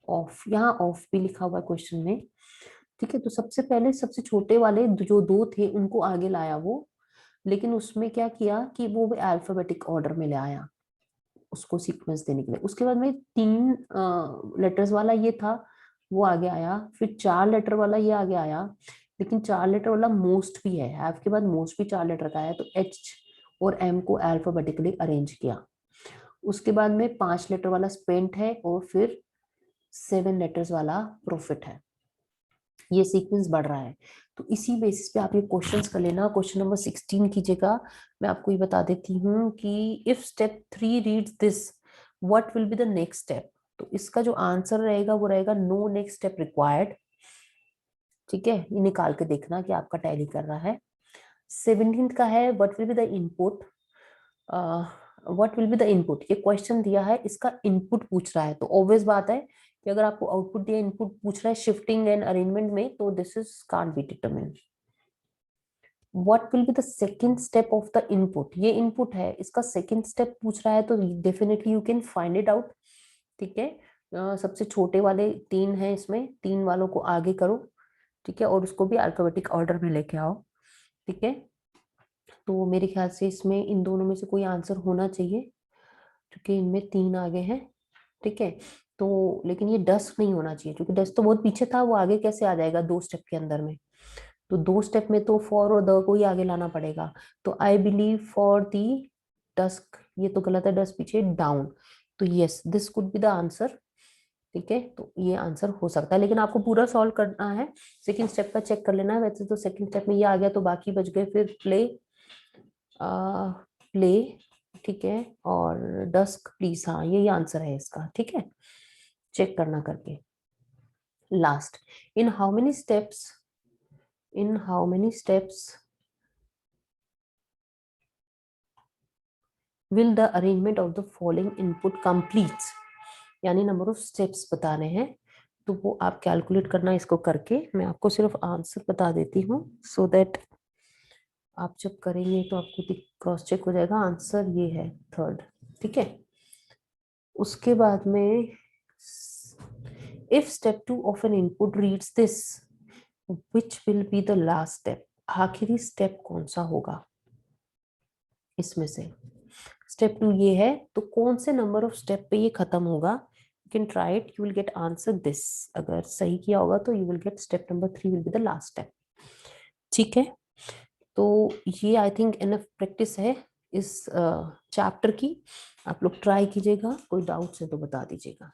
ऑफ, यहाँ ऑफ भी लिखा हुआ है क्वेश्चन में। ठीक है, तो सबसे पहले सबसे छोटे वाले जो 2 थे उनको आगे लाया वो, लेकिन उसमें क्या किया कि वो अल्फाबेटिक ऑर्डर में ले आया उसको सीक्वेंस देने के लिए। उसके बाद में 3 लेटर्स वाला ये था, वो आगे आया, फिर 4 लेटर वाला ये आगे आया, लेकिन 4 लेटर वाला मोस्ट भी है, हैव के बाद मोस्ट भी 4 लेटर का है, तो एच और एम को अल्फाबेटिकली अरेंज किया। उसके बाद में 5 लेटर वाला स्पेंट है, और फिर 7 लेटर्स वाला प्रॉफिट है। ये सीक्वेंस बढ़ रहा है, तो इसी बेसिस पे आप ये क्वेश्चंस कर लेना। क्वेश्चन नंबर 16 कीजिएगा। मैं आपको ये बता देती हूँ कि if step 3 reads this, what will be the next step. तो इसका जो आंसर रहेगा वो रहेगा नो नेक्स्ट स्टेप रिक्वायर्ड। ठीक है, ये निकाल के देखना कि आपका टैली कर रहा है। 17th का है what will be the input, what will be the input, ये क्वेश्चन दिया है, इसका इनपुट पूछ रहा है, तो ऑब्वियस बात है कि अगर आपको आउटपुट दिया, इनपुट पूछ रहा है शिफ्टिंग एंड अरेंजमेंट में, तो this is can't be determined. What will be the second step of the input, ये इनपुट है, इसका सेकेंड स्टेप पूछ रहा है, तो definitely you can find it out. ठीक है, सबसे छोटे वाले 3 हैं, इसमें 3 वालों को आगे करो। ठीक है, और उसको भी अल्फाबेटिक ऑर्डर में लेके आओ। ठीक है, तो मेरे ख्याल से इसमें इन दोनों में से कोई आंसर होना चाहिए, क्योंकि इनमें 3 आगे हैं। ठीक है, तो लेकिन ये डस्क नहीं होना चाहिए, क्योंकि डस्क तो बहुत पीछे था, वो आगे कैसे आ जाएगा 2 स्टेप के अंदर में। तो 2 स्टेप में तो फॉर और द को ही आगे लाना पड़ेगा। तो I believe for the dusk, ये तो गलत है, डस्क पीछे डाउन, तो yes this could be the answer. ठीक है, तो ये आंसर हो सकता है, लेकिन आपको पूरा सॉल्व करना है, सेकंड स्टेप का चेक कर लेना है। वैसे तो सेकंड स्टेप में ये आ गया, तो बाकी बच गए फिर प्ले, प्ले, ठीक है, और डस्क प्लीज, हाँ यही आंसर है इसका। ठीक है, चेक करना करके। Last, in how many steps, in how many steps will the arrangement of the following input completes, यानी नंबर ऑफ स्टेप्स बताने हैं, तो वो आप कैलकुलेट करना इसको करके। मैं आपको सिर्फ आंसर बता देती हूँ, सो दैट आप जब करेंगे तो आपको क्रॉस चेक हो जाएगा। आंसर ये है थर्ड। ठीक है, उसके बाद में if step 2 of an input reads this, which will be the last step, आखिरी स्टेप कौन सा होगा इसमें से। स्टेप 2 ये है, तो कौन से नंबर ऑफ स्टेप पे ये खत्म होगा। You can try it, you will get answer this. अगर सही किया होगा तो you will get step number 3 will be the last step. ठीक है, तो ये आई थिंक इनफ प्रैक्टिस है इस चैप्टर की। आप लोग ट्राई कीजिएगा, कोई डाउट्स है तो बता दीजिएगा।